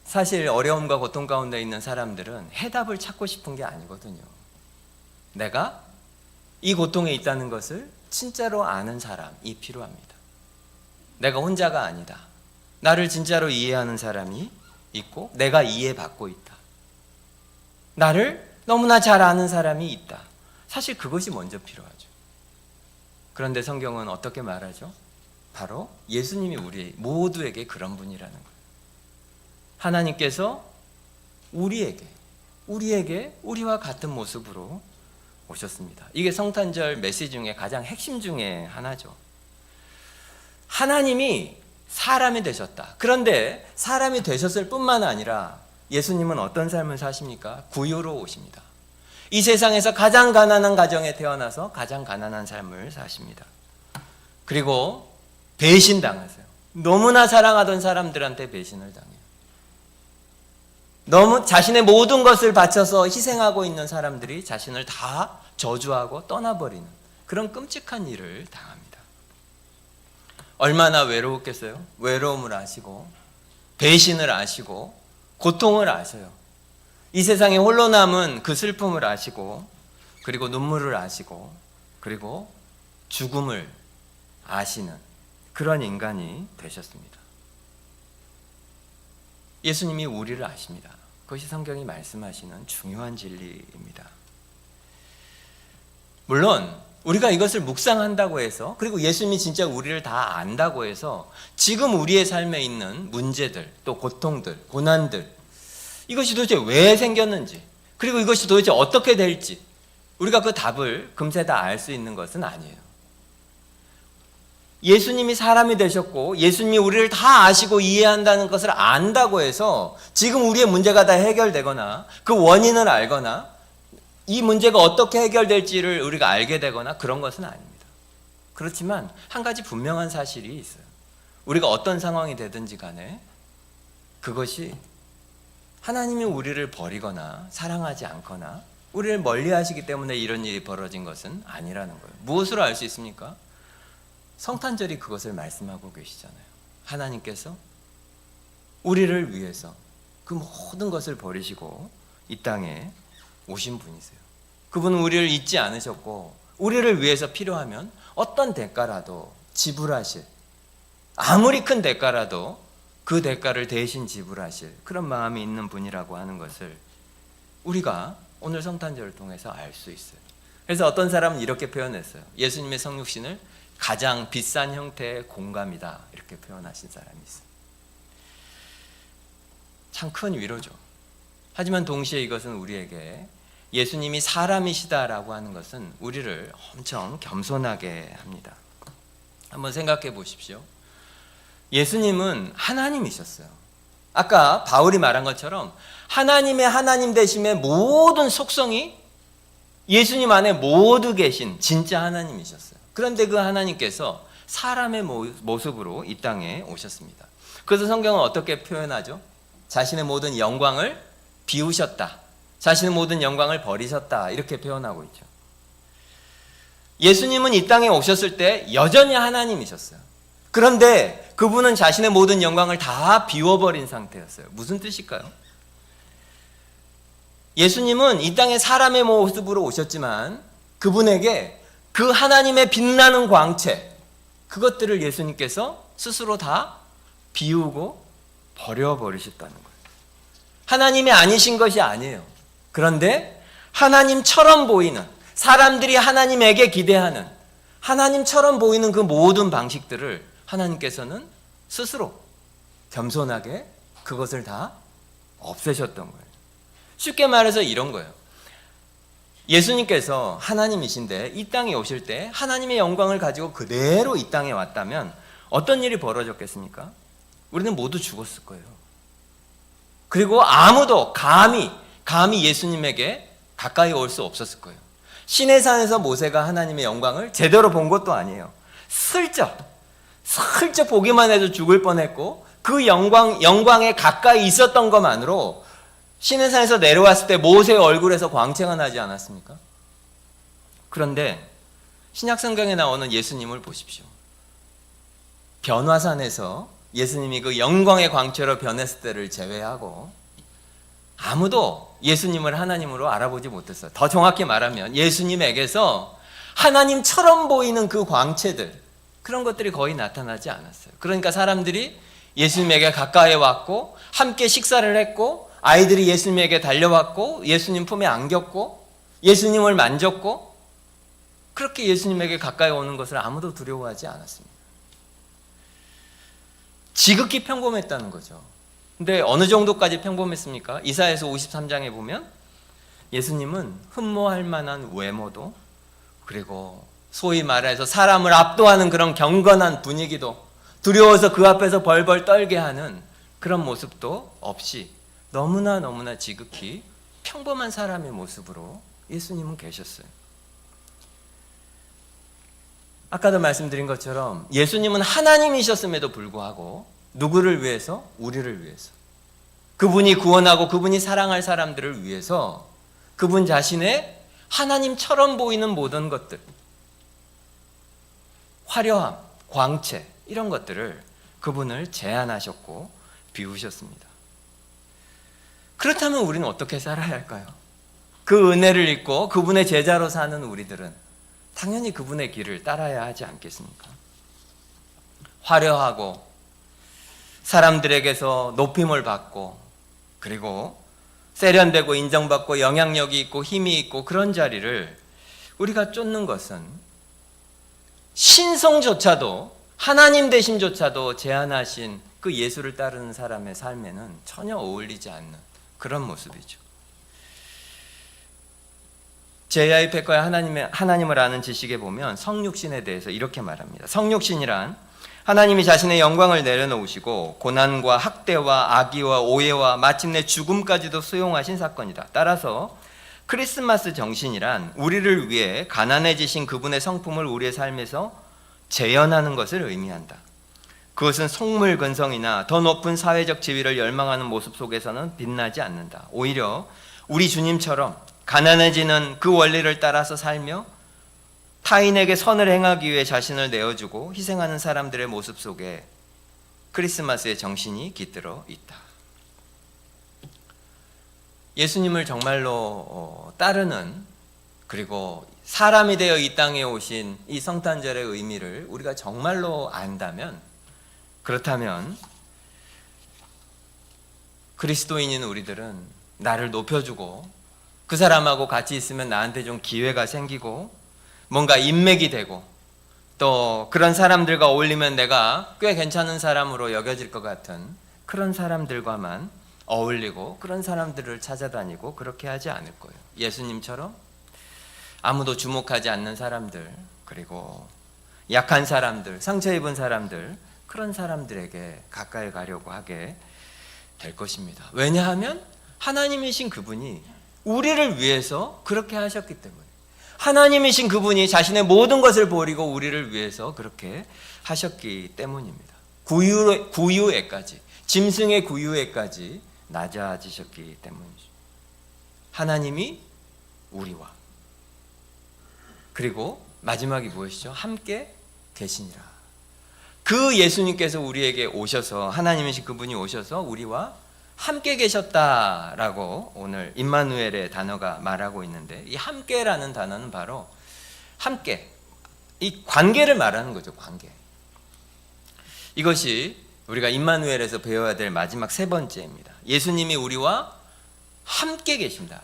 사실 어려움과 고통 가운데 있는 사람들은 해답을 찾고 싶은 게 아니거든요. 내가 이 고통에 있다는 것을 진짜로 아는 사람이 필요합니다. 내가 혼자가 아니다. 나를 진짜로 이해하는 사람이 있고 내가 이해받고 있다. 나를 너무나 잘 아는 사람이 있다. 사실 그것이 먼저 필요하죠. 그런데 성경은 어떻게 말하죠? 바로 예수님이 우리 모두에게 그런 분이라는 거예요. 하나님께서 우리에게 우리와 같은 모습으로 오셨습니다. 이게 성탄절 메시지 중에 가장 핵심 중에 하나죠. 하나님이 사람이 되셨다. 그런데 사람이 되셨을 뿐만 아니라 예수님은 어떤 삶을 사십니까? 구유로 오십니다. 이 세상에서 가장 가난한 가정에 태어나서 가장 가난한 삶을 사십니다. 그리고 배신당하세요. 너무나 사랑하던 사람들한테 배신을 당해요. 너무 자신의 모든 것을 바쳐서 희생하고 있는 사람들이 자신을 다 저주하고 떠나버리는 그런 끔찍한 일을 당합니다. 얼마나 외로웠겠어요? 외로움을 아시고 배신을 아시고 고통을 아셔요. 이 세상에 홀로 남은 그 슬픔을 아시고 그리고 눈물을 아시고 그리고 죽음을 아시는 그런 인간이 되셨습니다. 예수님이 우리를 아십니다. 그것이 성경이 말씀하시는 중요한 진리입니다. 물론 우리가 이것을 묵상한다고 해서 그리고 예수님이 진짜 우리를 다 안다고 해서 지금 우리의 삶에 있는 문제들 또 고통들, 고난들 이것이 도대체 왜 생겼는지 그리고 이것이 도대체 어떻게 될지 우리가 그 답을 금세 다 알 수 있는 것은 아니에요. 예수님이 사람이 되셨고 예수님이 우리를 다 아시고 이해한다는 것을 안다고 해서 지금 우리의 문제가 다 해결되거나 그 원인을 알거나 이 문제가 어떻게 해결될지를 우리가 알게 되거나 그런 것은 아닙니다. 그렇지만 한 가지 분명한 사실이 있어요. 우리가 어떤 상황이 되든지 간에 그것이 하나님이 우리를 버리거나 사랑하지 않거나 우리를 멀리 하시기 때문에 이런 일이 벌어진 것은 아니라는 거예요. 무엇으로 알 수 있습니까? 성탄절이 그것을 말씀하고 계시잖아요. 하나님께서 우리를 위해서 그 모든 것을 버리시고 이 땅에 오신 분이세요. 그분은 우리를 잊지 않으셨고 우리를 위해서 필요하면 어떤 대가라도 지불하실, 아무리 큰 대가라도 그 대가를 대신 지불하실 그런 마음이 있는 분이라고 하는 것을 우리가 오늘 성탄절을 통해서 알 수 있어요. 그래서 어떤 사람은 이렇게 표현했어요. 예수님의 성육신을 가장 비싼 형태의 공감이다 이렇게 표현하신 사람이 있어요. 참 큰 위로죠. 하지만 동시에 이것은 우리에게 예수님이 사람이시다라고 하는 것은 우리를 엄청 겸손하게 합니다. 한번 생각해 보십시오. 예수님은 하나님이셨어요. 아까 바울이 말한 것처럼 하나님의 하나님 되심의 모든 속성이 예수님 안에 모두 계신 진짜 하나님이셨어요. 그런데 그 하나님께서 사람의 모습으로 이 땅에 오셨습니다. 그래서 성경은 어떻게 표현하죠? 자신의 모든 영광을 비우셨다. 자신의 모든 영광을 버리셨다. 이렇게 표현하고 있죠. 예수님은 이 땅에 오셨을 때 여전히 하나님이셨어요. 그런데 그분은 자신의 모든 영광을 다 비워버린 상태였어요. 무슨 뜻일까요? 예수님은 이 땅에 사람의 모습으로 오셨지만 그분에게 그 하나님의 빛나는 광채 그것들을 예수님께서 스스로 다 비우고 버려버리셨다는 거예요. 하나님이 아니신 것이 아니에요. 그런데 하나님처럼 보이는, 사람들이 하나님에게 기대하는, 하나님처럼 보이는 그 모든 방식들을 하나님께서는 스스로 겸손하게 그것을 다 없애셨던 거예요. 쉽게 말해서 이런 거예요. 예수님께서 하나님이신데 이 땅에 오실 때 하나님의 영광을 가지고 그대로 이 땅에 왔다면 어떤 일이 벌어졌겠습니까? 우리는 모두 죽었을 거예요. 그리고 아무도 감히 예수님에게 가까이 올 수 없었을 거예요. 시내산에서 모세가 하나님의 영광을 제대로 본 것도 아니에요. 슬쩍 보기만 해도 죽을 뻔했고, 그 영광에 가까이 있었던 것만으로 시내산에서 내려왔을 때 모세의 얼굴에서 광채가 나지 않았습니까? 그런데 신약성경에 나오는 예수님을 보십시오. 변화산에서 예수님이 그 영광의 광채로 변했을 때를 제외하고 아무도 예수님을 하나님으로 알아보지 못했어요. 더 정확히 말하면 예수님에게서 하나님처럼 보이는 그 광채들, 그런 것들이 거의 나타나지 않았어요. 그러니까 사람들이 예수님에게 가까이 왔고 함께 식사를 했고 아이들이 예수님에게 달려왔고 예수님 품에 안겼고 예수님을 만졌고, 그렇게 예수님에게 가까이 오는 것을 아무도 두려워하지 않았습니다. 지극히 평범했다는 거죠. 근데 어느 정도까지 평범했습니까? 이사야서 53장에 보면 예수님은 흠모할 만한 외모도, 그리고 소위 말해서 사람을 압도하는 그런 경건한 분위기도, 두려워서 그 앞에서 벌벌 떨게 하는 그런 모습도 없이 너무나 지극히 평범한 사람의 모습으로 예수님은 계셨어요. 아까도 말씀드린 것처럼 예수님은 하나님이셨음에도 불구하고 누구를 위해서? 우리를 위해서. 그분이 구원하고 그분이 사랑할 사람들을 위해서 그분 자신의 하나님처럼 보이는 모든 것들, 화려함, 광채, 이런 것들을 그분을 제한하셨고 비우셨습니다. 그렇다면 우리는 어떻게 살아야 할까요? 그 은혜를 잊고 그분의 제자로 사는 우리들은 당연히 그분의 길을 따라야 하지 않겠습니까? 화려하고 사람들에게서 높임을 받고, 그리고 세련되고 인정받고 영향력이 있고 힘이 있고 그런 자리를 우리가 쫓는 것은 신성조차도, 하나님 되심조차도 제한하신 그 예수를 따르는 사람의 삶에는 전혀 어울리지 않는 그런 모습이죠. J.I. 패커의 하나님을 아는 지식에 보면 성육신에 대해서 이렇게 말합니다. 성육신이란 하나님이 자신의 영광을 내려놓으시고 고난과 학대와 악의와 오해와 마침내 죽음까지도 수용하신 사건이다. 따라서 크리스마스 정신이란 우리를 위해 가난해지신 그분의 성품을 우리의 삶에서 재현하는 것을 의미한다. 그것은 속물근성이나 더 높은 사회적 지위를 열망하는 모습 속에서는 빛나지 않는다. 오히려 우리 주님처럼 가난해지는 그 원리를 따라서 살며 타인에게 선을 행하기 위해 자신을 내어주고 희생하는 사람들의 모습 속에 크리스마스의 정신이 깃들어 있다. 예수님을 정말로 따르는, 그리고 사람이 되어 이 땅에 오신 이 성탄절의 의미를 우리가 정말로 안다면, 그렇다면 그리스도인인 우리들은 나를 높여주고 그 사람하고 같이 있으면 나한테 좀 기회가 생기고 뭔가 인맥이 되고 또 그런 사람들과 어울리면 내가 꽤 괜찮은 사람으로 여겨질 것 같은 그런 사람들과만 어울리고 그런 사람들을 찾아다니고 그렇게 하지 않을 거예요. 예수님처럼 아무도 주목하지 않는 사람들, 그리고 약한 사람들, 상처 입은 사람들, 그런 사람들에게 가까이 가려고 하게 될 것입니다. 왜냐하면 하나님이신 그분이 우리를 위해서 그렇게 하셨기 때문에, 하나님이신 그분이 자신의 모든 것을 버리고 우리를 위해서 그렇게 하셨기 때문입니다. 구유에까지, 짐승의 구유에까지 낮아지셨기 때문이죠. 하나님이 우리와, 그리고 마지막이 무엇이죠? 함께 계시니라. 그 예수님께서 우리에게 오셔서, 하나님이신 그분이 오셔서 우리와 함께 계셨다라고 오늘 임마누엘의 단어가 말하고 있는데, 이 함께라는 단어는 바로 함께, 이 관계를 말하는 거죠. 관계. 이것이 우리가 임마누엘에서 배워야 될 마지막 세 번째입니다. 예수님이 우리와 함께 계신다.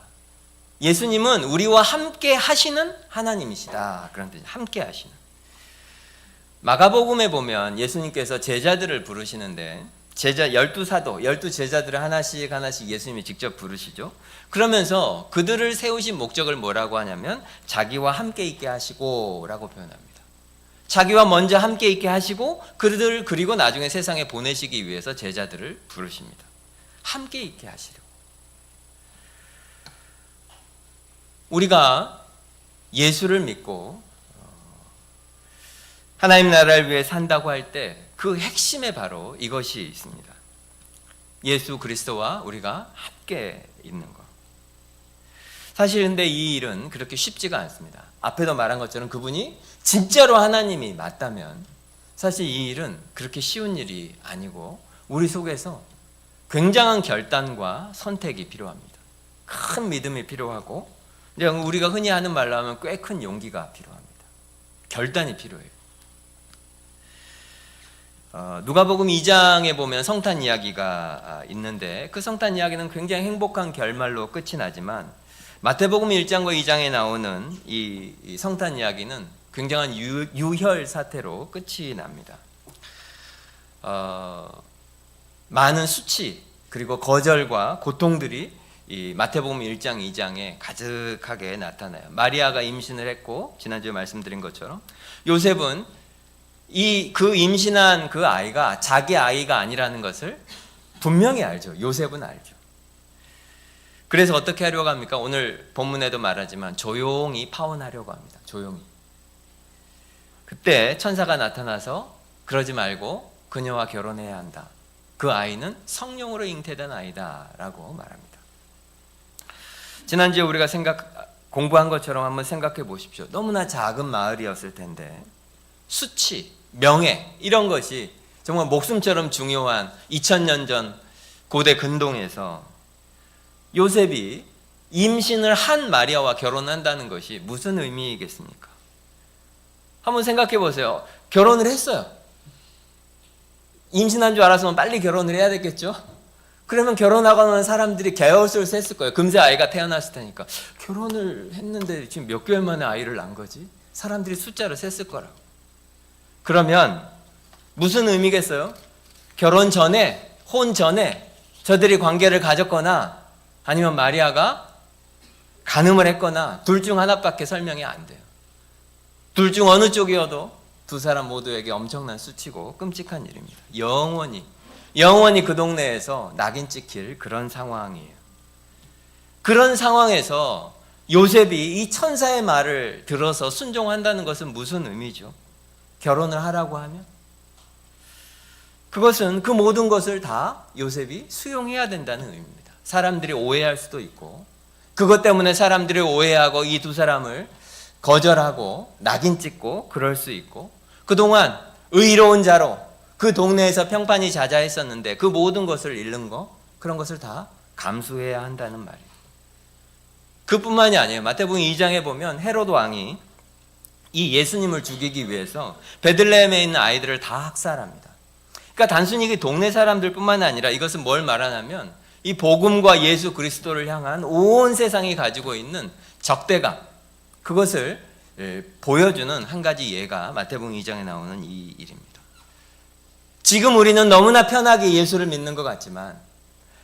예수님은 우리와 함께 하시는 하나님이시다. 그런 뜻이죠. 함께 하시는. 마가복음에 보면 예수님께서 제자들을 부르시는데 제자 12사도, 12제자들을 하나씩 예수님이 직접 부르시죠. 그러면서 그들을 세우신 목적을 뭐라고 하냐면 자기와 함께 있게 하시고 라고 표현합니다. 자기와 먼저 함께 있게 하시고 그들을 그리고 나중에 세상에 보내시기 위해서 제자들을 부르십니다. 함께 있게 하시려고. 우리가 예수를 믿고 하나님 나라를 위해 산다고 할 때 그 핵심에 바로 이것이 있습니다. 예수 그리스도와 우리가 함께 있는 것. 사실 근데 이 일은 그렇게 쉽지가 않습니다. 앞에도 말한 것처럼 그분이 진짜로 하나님이 맞다면 사실 이 일은 그렇게 쉬운 일이 아니고 우리 속에서 굉장한 결단과 선택이 필요합니다. 큰 믿음이 필요하고 우리가 흔히 하는 말로 하면 꽤 큰 용기가 필요합니다. 결단이 필요해요. 누가복음 2장에 보면 성탄 이야기가 있는데 그 성탄 이야기는 굉장히 행복한 결말로 끝이 나지만 마태복음 1장과 2장에 나오는 이 성탄 이야기는 굉장한 유혈 사태로 끝이 납니다. 많은 수치 그리고 거절과 고통들이 이 마태복음 1장 2장에 가득하게 나타나요. 마리아가 임신을 했고 지난주에 말씀드린 것처럼 요셉은 그 임신한 그 아이가 자기 아이가 아니라는 것을 분명히 알죠. 요셉은 알죠. 그래서 어떻게 하려고 합니까? 오늘 본문에도 말하지만 조용히 파혼하려고 합니다. 조용히. 그때 천사가 나타나서 그러지 말고 그녀와 결혼해야 한다. 그 아이는 성령으로 잉태된 아이다 라고 말합니다. 지난주에 우리가 공부한 것처럼 한번 생각해 보십시오. 너무나 작은 마을이었을 텐데 수치, 명예 이런 것이 정말 목숨처럼 중요한 2000년 전 고대 근동에서 요셉이 임신을 한 마리아와 결혼한다는 것이 무슨 의미이겠습니까? 한번 생각해 보세요. 결혼을 했어요. 임신한 줄 알았으면 빨리 결혼을 해야 됐겠죠? 그러면 결혼하고 나면 사람들이 개월수를 셌을 거예요. 금세 아이가 태어났을 테니까. 결혼을 했는데 지금 몇 개월 만에 아이를 낳은 거지? 사람들이 숫자를 셌을 거라고. 그러면 무슨 의미겠어요? 결혼 전에, 혼 전에 저들이 관계를 가졌거나 아니면 마리아가 간음을 했거나 둘 중 하나밖에 설명이 안 돼요. 둘 중 어느 쪽이어도 두 사람 모두에게 엄청난 수치고 끔찍한 일입니다. 영원히 그 동네에서 낙인 찍힐 그런 상황이에요. 그런 상황에서 요셉이 이 천사의 말을 들어서 순종한다는 것은 무슨 의미죠? 결혼을 하라고 하면 그것은 그 모든 것을 다 요셉이 수용해야 된다는 의미입니다. 사람들이 오해할 수도 있고 그것 때문에 사람들이 오해하고 이 두 사람을 거절하고 낙인 찍고 그럴 수 있고 그동안 의로운 자로 그 동네에서 평판이 자자했었는데 그 모든 것을 잃는 거 그런 것을 다 감수해야 한다는 말이에요. 그뿐만이 아니에요. 마태복음 2장에 보면 헤롯 왕이 이 예수님을 죽이기 위해서 베들레헴에 있는 아이들을 다 학살합니다. 그러니까 단순히 그 동네 사람들뿐만 아니라 이것은 뭘 말하냐면 이 복음과 예수 그리스도를 향한 온 세상이 가지고 있는 적대감 그것을 보여주는 한 가지 예가 마태복음 2장에 나오는 이 일입니다. 지금 우리는 너무나 편하게 예수를 믿는 것 같지만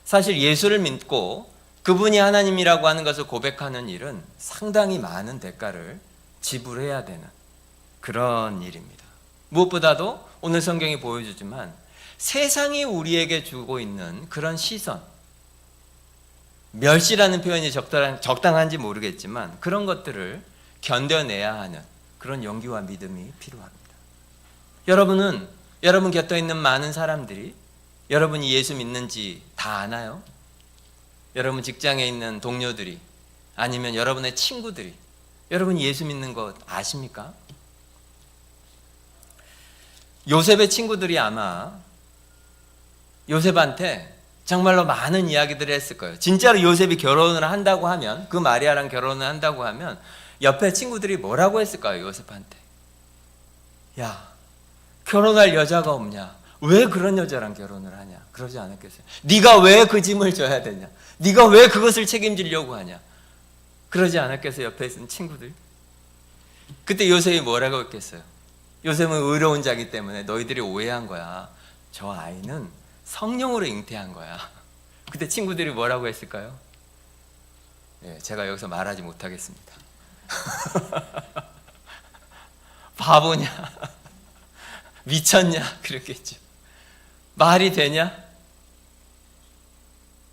사실 예수를 믿고 그분이 하나님이라고 하는 것을 고백하는 일은 상당히 많은 대가를 지불해야 되는 그런 일입니다. 무엇보다도 오늘 성경이 보여주지만 세상이 우리에게 주고 있는 그런 시선, 멸시라는 표현이 적당한지 모르겠지만 그런 것들을 견뎌내야 하는 그런 용기와 믿음이 필요합니다. 여러분 곁에 있는 많은 사람들이 여러분이 예수 믿는지 다 아나요? 여러분 직장에 있는 동료들이 아니면 여러분의 친구들이 여러분이 예수 믿는 것 아십니까? 요셉의 친구들이 아마 요셉한테 정말로 많은 이야기들을 했을 거예요. 진짜로 요셉이 결혼을 한다고 하면 그 마리아랑 결혼을 한다고 하면 옆에 친구들이 뭐라고 했을까요? 요셉한테. 야, 결혼할 여자가 없냐? 왜 그런 여자랑 결혼을 하냐? 그러지 않았겠어요? 네가 왜 그 짐을 져야 되냐? 네가 왜 그것을 책임지려고 하냐? 그러지 않았겠어요? 옆에 있는 친구들. 그때 요셉이 뭐라고 했겠어요? 요셉은 의로운 자기 때문에 너희들이 오해한 거야. 저 아이는 성령으로 잉태한 거야. 그때 친구들이 뭐라고 했을까요? 예, 제가 여기서 말하지 못하겠습니다. 바보냐? 미쳤냐? 그랬겠죠. 말이 되냐?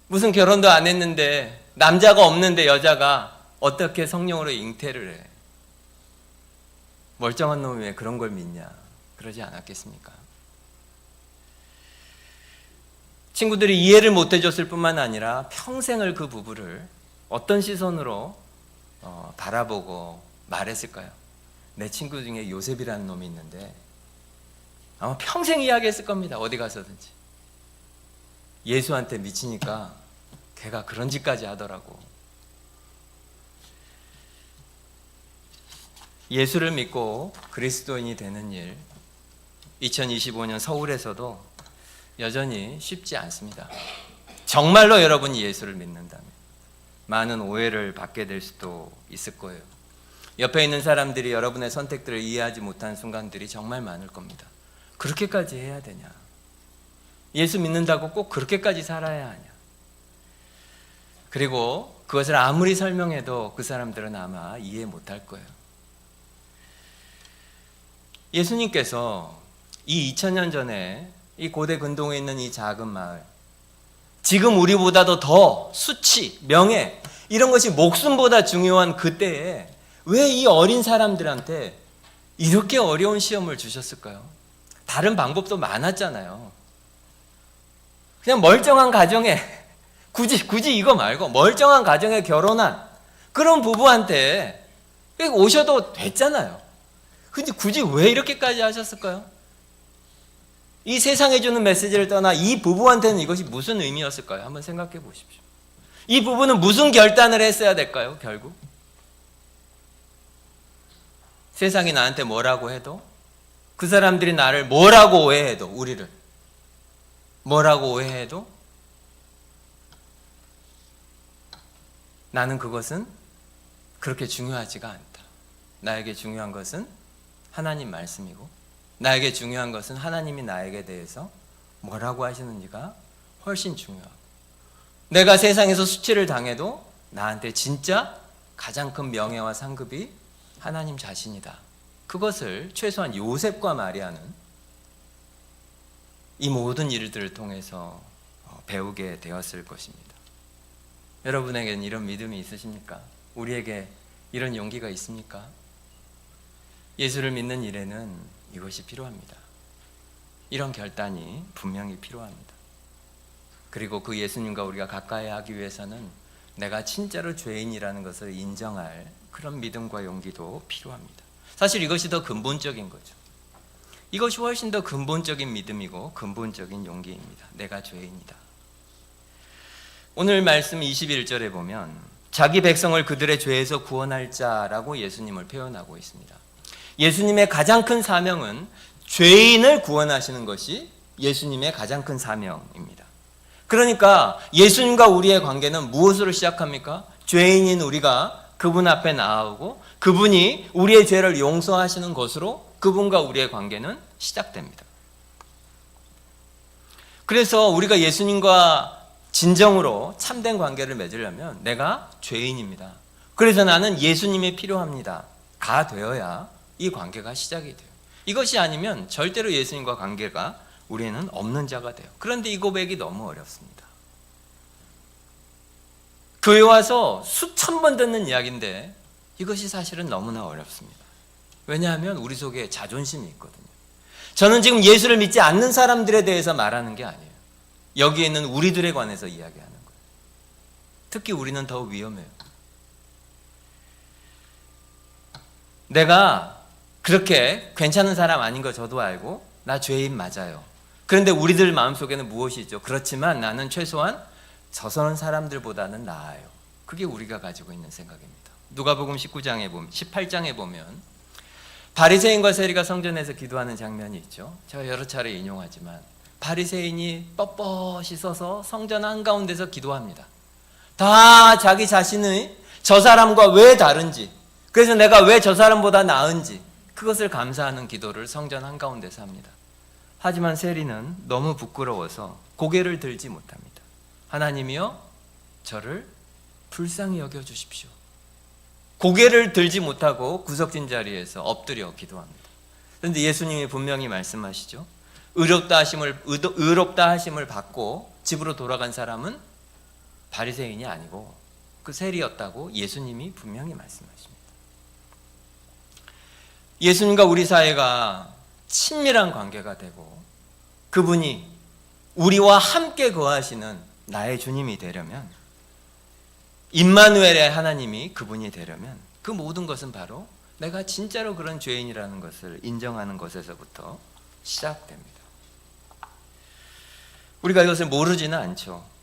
무슨 결혼도 안 했는데, 남자가 없는데 여자가 어떻게 성령으로 잉태를 해? 멀쩡한 놈이 왜 그런 걸 믿냐? 그러지 않았겠습니까? 친구들이 이해를 못 해줬을 뿐만 아니라 평생을 그 부부를 어떤 시선으로 바라보고 말했을까요? 내 친구 중에 요셉이라는 놈이 있는데 아마 평생 이야기했을 겁니다. 어디 가서든지. 예수한테 미치니까 걔가 그런 짓까지 하더라고. 예수를 믿고 그리스도인이 되는 일, 2025년 서울에서도 여전히 쉽지 않습니다. 정말로 여러분이 예수를 믿는다면 많은 오해를 받게 될 수도 있을 거예요. 옆에 있는 사람들이 여러분의 선택들을 이해하지 못한 순간들이 정말 많을 겁니다. 그렇게까지 해야 되냐? 예수 믿는다고 꼭 그렇게까지 살아야 하냐? 그리고 그것을 아무리 설명해도 그 사람들은 아마 이해 못할 거예요. 예수님께서 이 2000년 전에 이 고대 근동에 있는 이 작은 마을, 지금 우리보다도 더 수치, 명예 이런 것이 목숨보다 중요한 그때에 왜 이 어린 사람들한테 이렇게 어려운 시험을 주셨을까요? 다른 방법도 많았잖아요. 그냥 멀쩡한 가정에 굳이 이거 말고 멀쩡한 가정에 결혼한 그런 부부한테 오셔도 됐잖아요. 근데 굳이 왜 이렇게까지 하셨을까요? 이 세상에 주는 메시지를 떠나 이 부부한테는 이것이 무슨 의미였을까요? 한번 생각해 보십시오. 이 부부는 무슨 결단을 했어야 될까요? 결국 세상이 나한테 뭐라고 해도, 그 사람들이 나를 뭐라고 오해해도, 우리를 뭐라고 오해해도 나는 그것은 그렇게 중요하지가 않다. 나에게 중요한 것은 하나님 말씀이고, 나에게 중요한 것은 하나님이 나에게 대해서 뭐라고 하시는지가 훨씬 중요하고, 내가 세상에서 수치를 당해도 나한테 진짜 가장 큰 명예와 상급이 하나님 자신이다. 그것을 최소한 요셉과 마리아는 이 모든 일들을 통해서 배우게 되었을 것입니다. 여러분에게는 이런 믿음이 있으십니까? 우리에게 이런 용기가 있습니까? 예수를 믿는 일에는 이것이 필요합니다. 이런 결단이 분명히 필요합니다. 그리고 그 예수님과 우리가 가까이 하기 위해서는 내가 진짜로 죄인이라는 것을 인정할 그런 믿음과 용기도 필요합니다. 사실 이것이 더 근본적인 거죠. 이것이 훨씬 더 근본적인 믿음이고 근본적인 용기입니다. 내가 죄인이다. 오늘 말씀 21절에 보면 자기 백성을 그들의 죄에서 구원할 자라고 예수님을 표현하고 있습니다. 예수님의 가장 큰 사명은 죄인을 구원하시는 것이 예수님의 가장 큰 사명입니다. 그러니까 예수님과 우리의 관계는 무엇으로 시작합니까? 죄인인 우리가 그분 앞에 나아오고 그분이 우리의 죄를 용서하시는 것으로 그분과 우리의 관계는 시작됩니다. 그래서 우리가 예수님과 진정으로 참된 관계를 맺으려면 내가 죄인입니다. 그래서 나는 예수님이 필요합니다. 가 되어야 이 관계가 시작이 돼요. 이것이 아니면 절대로 예수님과 관계가 우리는 없는 자가 돼요. 그런데 이 고백이 너무 어렵습니다. 교회 와서 수천 번 듣는 이야기인데 이것이 사실은 너무나 어렵습니다. 왜냐하면 우리 속에 자존심이 있거든요. 저는 지금 예수를 믿지 않는 사람들에 대해서 말하는 게 아니에요. 여기에 있는 우리들에 관해서 이야기하는 거예요. 특히 우리는 더 위험해요. 내가 그렇게 괜찮은 사람 아닌 거 저도 알고 나 죄인 맞아요. 그런데 우리들 마음속에는 무엇이 있죠? 그렇지만 나는 최소한 저서는 사람들보다는 나아요. 그게 우리가 가지고 있는 생각입니다. 누가복음 18장에 보면 바리새인과 세리가 성전에서 기도하는 장면이 있죠. 제가 여러 차례 인용하지만 바리새인이 뻣뻣이 서서 성전 한가운데서 기도합니다. 다 자기 자신의 저 사람과 왜 다른지, 그래서 내가 왜 저 사람보다 나은지, 그것을 감사하는 기도를 성전 한가운데서 합니다. 하지만 세리는 너무 부끄러워서 고개를 들지 못합니다. 하나님이여, 저를 불쌍히 여겨주십시오. 고개를 들지 못하고 구석진 자리에서 엎드려 기도합니다. 그런데 예수님이 분명히 말씀하시죠. 의롭다 하심을 받고 집으로 돌아간 사람은 바리새인이 아니고 그 세리였다고 예수님이 분명히 말씀하십니다. 예수님과 우리 사이가 친밀한 관계가 되고 그분이 우리와 함께 거하시는 나의 주님이 되려면, 임마누엘의 하나님이 그분이 되려면 그 모든 것은 바로 내가 진짜로 그런 죄인이라는 것을 인정하는 것에서부터 시작됩니다. 우리가 이것을 모르지는 않죠.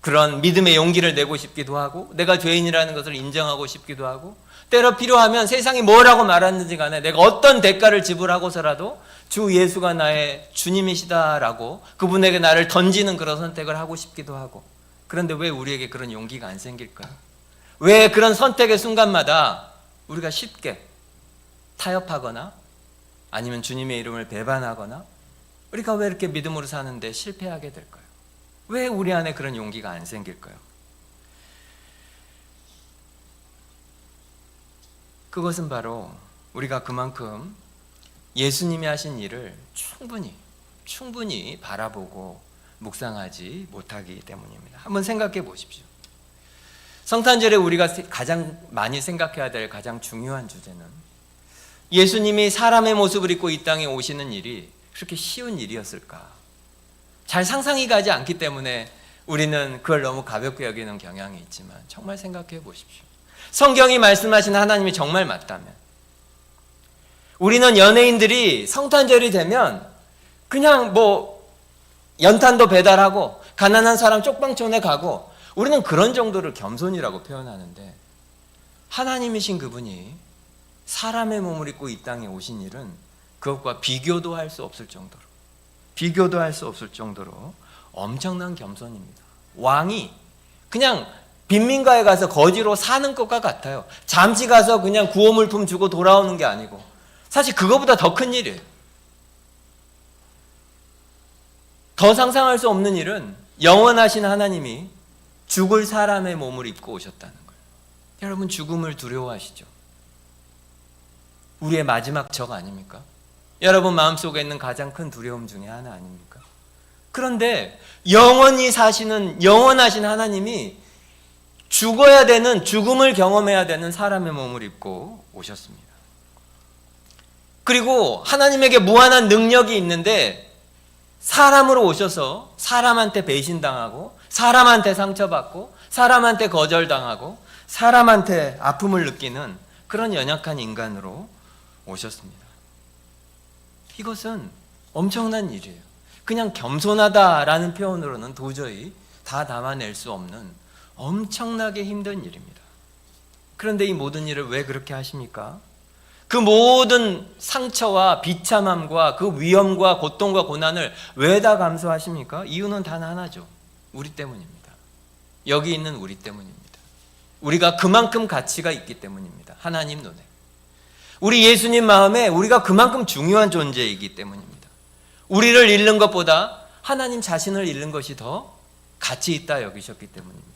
그런 믿음의 용기를 내고 싶기도 하고, 내가 죄인이라는 것을 인정하고 싶기도 하고, 때로 필요하면 세상이 뭐라고 말하는지 간에 내가 어떤 대가를 지불하고서라도 주 예수가 나의 주님이시다라고 그분에게 나를 던지는 그런 선택을 하고 싶기도 하고. 그런데 왜 우리에게 그런 용기가 안 생길까요? 왜 그런 선택의 순간마다 우리가 쉽게 타협하거나 아니면 주님의 이름을 배반하거나, 우리가 왜 이렇게 믿음으로 사는데 실패하게 될까요? 왜 우리 안에 그런 용기가 안 생길까요? 그것은 바로 우리가 그만큼 예수님이 하신 일을 충분히 바라보고 묵상하지 못하기 때문입니다. 한번 생각해 보십시오. 성탄절에 우리가 가장 많이 생각해야 될 가장 중요한 주제는 예수님이 사람의 모습을 입고 이 땅에 오시는 일이 그렇게 쉬운 일이었을까? 잘 상상이 가지 않기 때문에 우리는 그걸 너무 가볍게 여기는 경향이 있지만, 정말 생각해 보십시오. 성경이 말씀하신 하나님이 정말 맞다면, 우리는 연예인들이 성탄절이 되면 그냥 연탄도 배달하고 가난한 사람 쪽방촌에 가고, 우리는 그런 정도를 겸손이라고 표현하는데, 하나님이신 그분이 사람의 몸을 입고 이 땅에 오신 일은 그것과 비교도 할 수 없을 정도로 엄청난 겸손입니다. 왕이 그냥 빈민가에 가서 거지로 사는 것과 같아요. 잠시 가서 그냥 구호물품 주고 돌아오는 게 아니고, 사실 그거보다 더 큰 일이에요. 더 상상할 수 없는 일은 영원하신 하나님이 죽을 사람의 몸을 입고 오셨다는 거예요. 여러분, 죽음을 두려워하시죠? 우리의 마지막 적 아닙니까? 여러분 마음속에 있는 가장 큰 두려움 중에 하나 아닙니까? 그런데 영원히 사시는 영원하신 하나님이 죽어야 되는, 죽음을 경험해야 되는 사람의 몸을 입고 오셨습니다. 그리고 하나님에게 무한한 능력이 있는데 사람으로 오셔서 사람한테 배신당하고, 사람한테 상처받고, 사람한테 거절당하고, 사람한테 아픔을 느끼는 그런 연약한 인간으로 오셨습니다. 이것은 엄청난 일이에요. 그냥 겸손하다라는 표현으로는 도저히 다 담아낼 수 없는 엄청나게 힘든 일입니다. 그런데 이 모든 일을 왜 그렇게 하십니까? 그 모든 상처와 비참함과 그 위험과 고통과 고난을 왜 다 감수하십니까? 이유는 단 하나죠. 우리 때문입니다. 여기 있는 우리 때문입니다. 우리가 그만큼 가치가 있기 때문입니다. 하나님 눈에. 우리 예수님 마음에 우리가 그만큼 중요한 존재이기 때문입니다. 우리를 잃는 것보다 하나님 자신을 잃는 것이 더 가치 있다 여기셨기 때문입니다.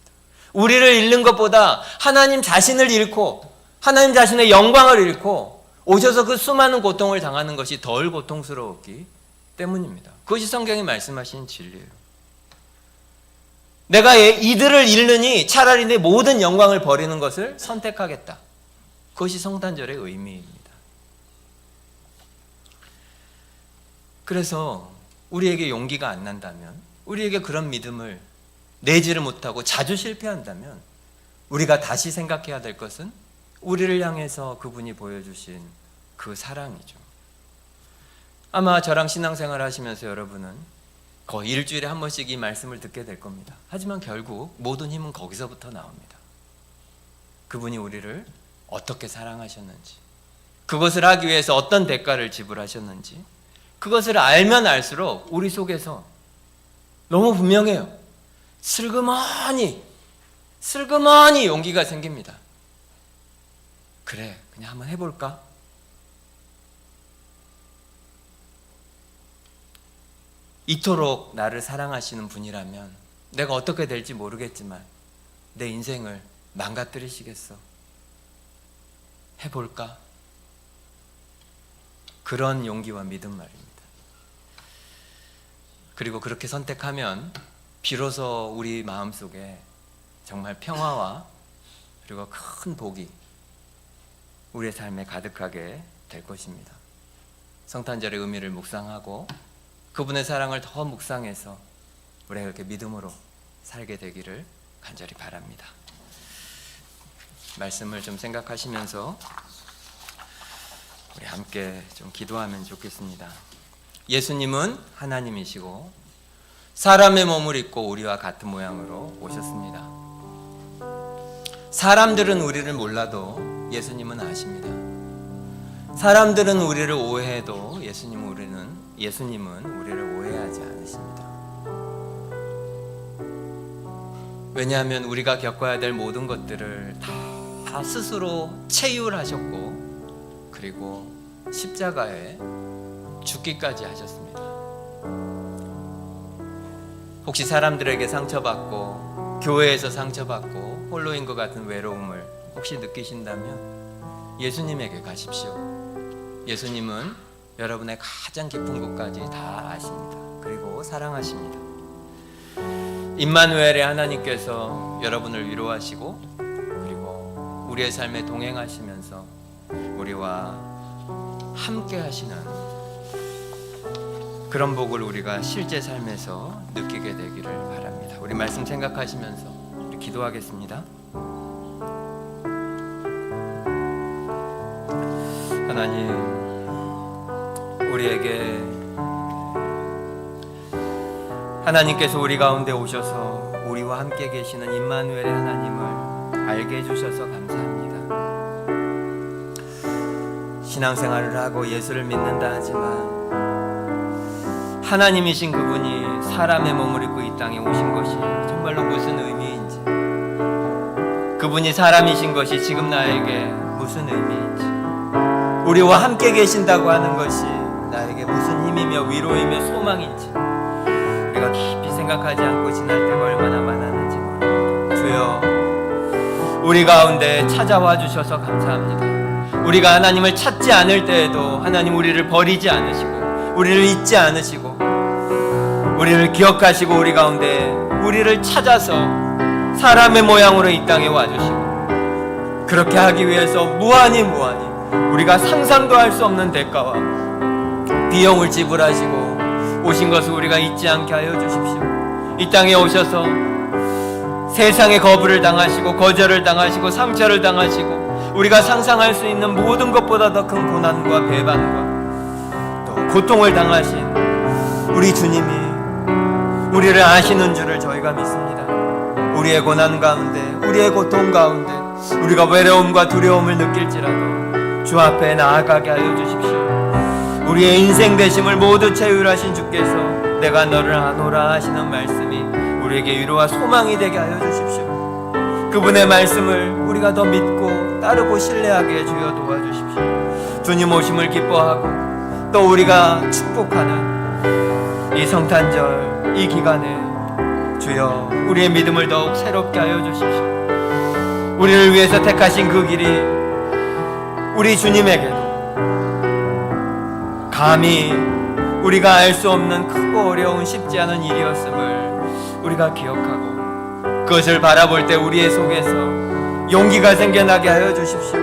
우리를 잃는 것보다 하나님 자신을 잃고 하나님 자신의 영광을 잃고 오셔서 그 수많은 고통을 당하는 것이 덜 고통스러웠기 때문입니다. 그것이 성경이 말씀하신 진리예요. 내가 이들을 잃느니 차라리 내 모든 영광을 버리는 것을 선택하겠다. 그것이 성탄절의 의미입니다. 그래서 우리에게 용기가 안 난다면, 우리에게 그런 믿음을 내지를 못하고 자주 실패한다면, 우리가 다시 생각해야 될 것은 우리를 향해서 그분이 보여주신 그 사랑이죠. 아마 저랑 신앙생활 하시면서 여러분은 거의 일주일에 한 번씩 이 말씀을 듣게 될 겁니다. 하지만 결국 모든 힘은 거기서부터 나옵니다. 그분이 우리를 어떻게 사랑하셨는지, 그것을 하기 위해서 어떤 대가를 지불하셨는지, 그것을 알면 알수록 우리 속에서 너무 분명해요. 슬그머니 용기가 생깁니다. 그래, 그냥 한번 해볼까? 이토록 나를 사랑하시는 분이라면 내가 어떻게 될지 모르겠지만 내 인생을 망가뜨리시겠어? 해볼까? 그런 용기와 믿음 말입니다. 그리고 그렇게 선택하면 비로소 우리 마음속에 정말 평화와 그리고 큰 복이 우리의 삶에 가득하게 될 것입니다. 성탄절의 의미를 묵상하고 그분의 사랑을 더 묵상해서 우리가 이렇게 믿음으로 살게 되기를 간절히 바랍니다. 말씀을 좀 생각하시면서 우리 함께 좀 기도하면 좋겠습니다. 예수님은 하나님이시고 사람의 몸을 입고 우리와 같은 모양으로 오셨습니다. 사람들은 우리를 몰라도 예수님은 아십니다. 사람들은 우리를 오해해도 예수님은 우리를 오해하지 않으십니다. 왜냐하면 우리가 겪어야 될 모든 것들을 다 스스로 체휼하셨고 그리고 십자가에 죽기까지 하셨습니다. 혹시 사람들에게 상처받고 교회에서 상처받고 홀로인 것 같은 외로움을 혹시 느끼신다면 예수님에게 가십시오. 예수님은 여러분의 가장 깊은 곳까지 다 아십니다. 그리고 사랑하십니다. 임마누엘의 하나님께서 여러분을 위로하시고 그리고 우리의 삶에 동행하시면서 우리와 함께 하시는 그런 복을 우리가 실제 삶에서 느끼게 되기를 바랍니다. 우리 말씀 생각하시면서 우리 기도하겠습니다. 하나님, 우리에게 하나님께서 우리 가운데 오셔서 우리와 함께 계시는 임마누엘의 하나님을 알게 해주셔서 감사합니다. 신앙생활을 하고 예수를 믿는다 하지만 하나님이신 그분이 사람의 몸을 입고 이 땅에 오신 것이 정말로 무슨 의미인지, 그분이 사람이신 것이 지금 나에게 무슨 의미인지, 우리와 함께 계신다고 하는 것이 나에게 무슨 힘이며 위로이며 소망인지 우리가 깊이 생각하지 않고 지날 때가 얼마나 많았는지 모릅니다. 주여, 우리 가운데 찾아와 주셔서 감사합니다. 우리가 하나님을 찾지 않을 때에도 하나님 우리를 버리지 않으시고 우리를 잊지 않으시고 우리를 기억하시고 우리 가운데 우리를 찾아서 사람의 모양으로 이 땅에 와주시고, 그렇게 하기 위해서 무한히 우리가 상상도 할 수 없는 대가와 비용을 지불하시고 오신 것을 우리가 잊지 않게 하여 주십시오. 이 땅에 오셔서 세상의 거부를 당하시고 거절을 당하시고 상처를 당하시고 우리가 상상할 수 있는 모든 것보다 더 큰 고난과 배반과 또 고통을 당하신 우리 주님이 우리를 아시는 줄을 저희가 믿습니다. 우리의 고난 가운데, 우리의 고통 가운데 우리가 외로움과 두려움을 느낄지라도 주 앞에 나아가게 하여 주십시오. 우리의 인생 되심을 모두 체휼하신 주께서 내가 너를 아노라 하시는 말씀이 우리에게 위로와 소망이 되게 하여 주십시오. 그분의 말씀을 우리가 더 믿고 따르고 신뢰하게 주여 도와주십시오. 주님 오심을 기뻐하고 또 우리가 축복하는 이 성탄절 이 기간에 주여 우리의 믿음을 더욱 새롭게 하여 주십시오. 우리를 위해서 택하신 그 길이 우리 주님에게도 감히 우리가 알 수 없는 크고 어려운 쉽지 않은 일이었음을 우리가 기억하고 그것을 바라볼 때 우리의 속에서 용기가 생겨나게 하여 주십시오.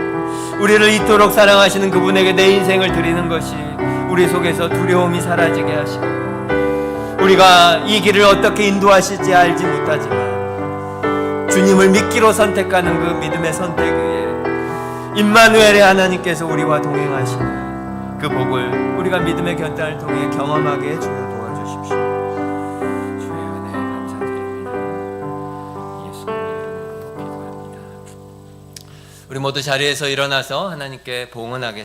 우리를 이토록 사랑하시는 그분에게 내 인생을 드리는 것이 우리 속에서 두려움이 사라지게 하시고, 우리가 이 길을 어떻게 인도하실지 알지 못하지만 주님을 믿기로 선택하는 그 믿음의 선택 위에 임마누엘의 하나님께서 우리와 동행하시는 그 복을 우리가 믿음의 견단을 통해 경험하게 주여 도와주십시오. 주의 은혜 감사드립니다. 예수님 이름으로 기도합니다. 우리 모두 자리에서 일어나서 하나님께 봉헌하겠습니다.